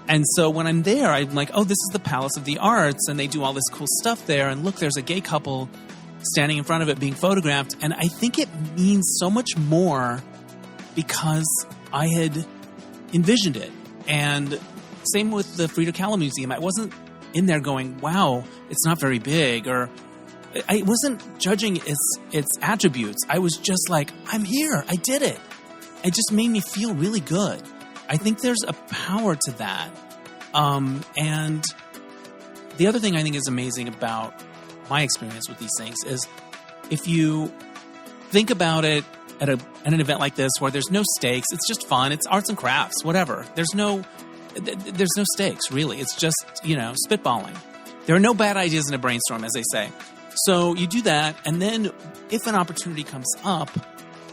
And so when I'm there, I'm like, oh, this is the Palace of the Arts. And they do all this cool stuff there. And look, there's a gay couple standing in front of it being photographed. And I think it means so much more because I had envisioned it. And same with the Frida Kahlo Museum. I wasn't in there going, wow, it's not very big. Or I wasn't judging its attributes. I was just like, I'm here. I did it. It just made me feel really good. I think there's a power to that. And the other thing I think is amazing about my experience with these things is if you think about it at an event like this where there's no stakes, it's just fun. It's arts and crafts, whatever. There's no stakes, really. It's just, spitballing. There are no bad ideas in a brainstorm, as they say. So you do that, and then if an opportunity comes up,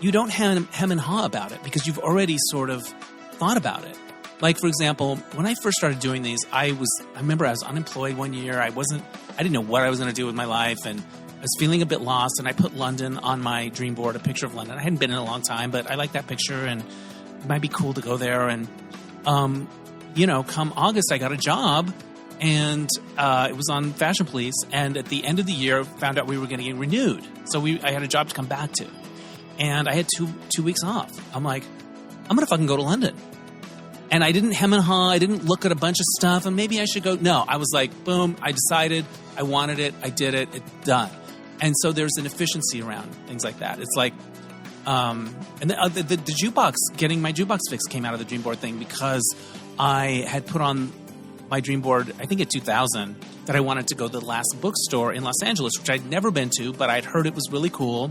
you don't hem and haw about it because you've already sort of thought about it. Like, for example, when I first started doing these, I remember I was unemployed one year. I didn't know what I was going to do with my life, and I was feeling a bit lost, and I put London on my dream board, a picture of London. I hadn't been in a long time, but I like that picture, and it might be cool to go there. And, come August, I got a job, and it was on Fashion Police, and at the end of the year, found out we were going to get renewed. So I had a job to come back to, and I had two weeks off. I'm like, I'm going to fucking go to London. And I didn't hem and haw. I didn't look at a bunch of stuff and maybe I should go. No, I was like, boom, I decided, I wanted it, I did it, it's done. And so there's an efficiency around things like that. It's like, and the jukebox, getting my jukebox fix came out of the dream board thing because I had put on my dream board, I think in 2000, that I wanted to go to the Last Bookstore in Los Angeles, which I'd never been to, but I'd heard it was really cool.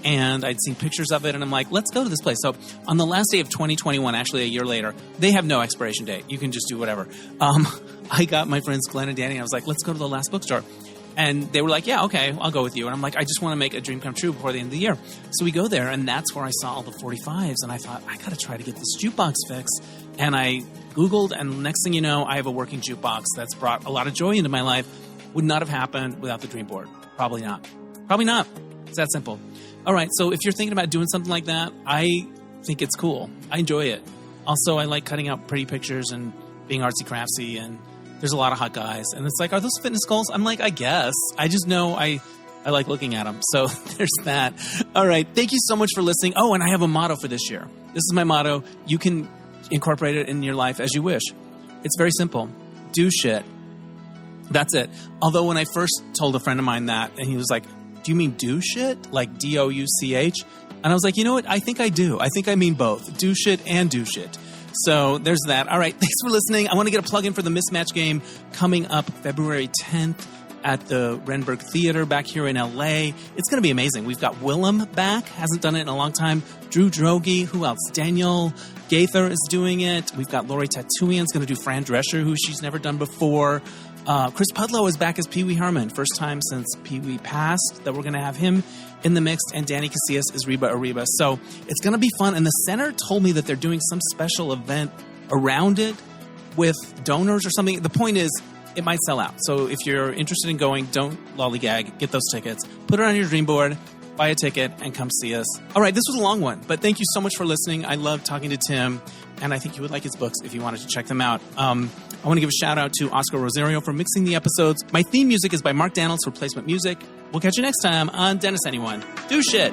And I'd seen pictures of it, and I'm like, let's go to this place. So on the last day of 2021, actually a year later, they have no expiration date. You can just do whatever. I got my friends Glenn and Danny, and I was like, let's go to the Last Bookstore. And they were like, yeah, okay, I'll go with you. And I'm like, I just want to make a dream come true before the end of the year. So we go there, and that's where I saw all the 45s. And I thought, I got to try to get this jukebox fix. And I Googled, and next thing you know, I have a working jukebox that's brought a lot of joy into my life. Would not have happened without the dream board. Probably not. Probably not. It's that simple. All right, so if you're thinking about doing something like that, I think it's cool. I enjoy it. Also, I like cutting out pretty pictures and being artsy-craftsy, and there's a lot of hot guys. And it's like, are those fitness goals? I'm like, I guess. I just know I like looking at them. So there's that. All right, thank you so much for listening. Oh, and I have a motto for this year. This is my motto. You can incorporate it in your life as you wish. It's very simple. Do shit. That's it. Although when I first told a friend of mine that, and he was like, do you mean do shit? Like D-O-U-C-H? And I was like, you know what? I think I do. I think I mean both. Do shit and do shit. So there's that. All right. Thanks for listening. I want to get a plug in for the Mismatch game coming up February 10th at the Renberg Theater back here in LA. It's going to be amazing. We've got Willem back. Hasn't done it in a long time. Drew Droege. Who else? Daniel Gaither is doing it. We've got Lori Tatuian's going to do Fran Drescher, who she's never done before. Chris Pudlow is back as Pee Wee Herman. First time since Pee Wee passed that we're going to have him in the mix. And Danny Casillas is Reba Arriba. So it's going to be fun. And the center told me that they're doing some special event around it with donors or something. The point is, it might sell out. So if you're interested in going, don't lollygag. Get those tickets. Put it on your dream board. Buy a ticket and come see us. All right, this was a long one, but thank you so much for listening. I love talking to Tim, and I think you would like his books if you wanted to check them out. I want to give a shout out to Oscar Rosario for mixing the episodes. My theme music is by Mark Daniels for Placement Music. We'll catch you next time on Dennis Anyone. Do shit.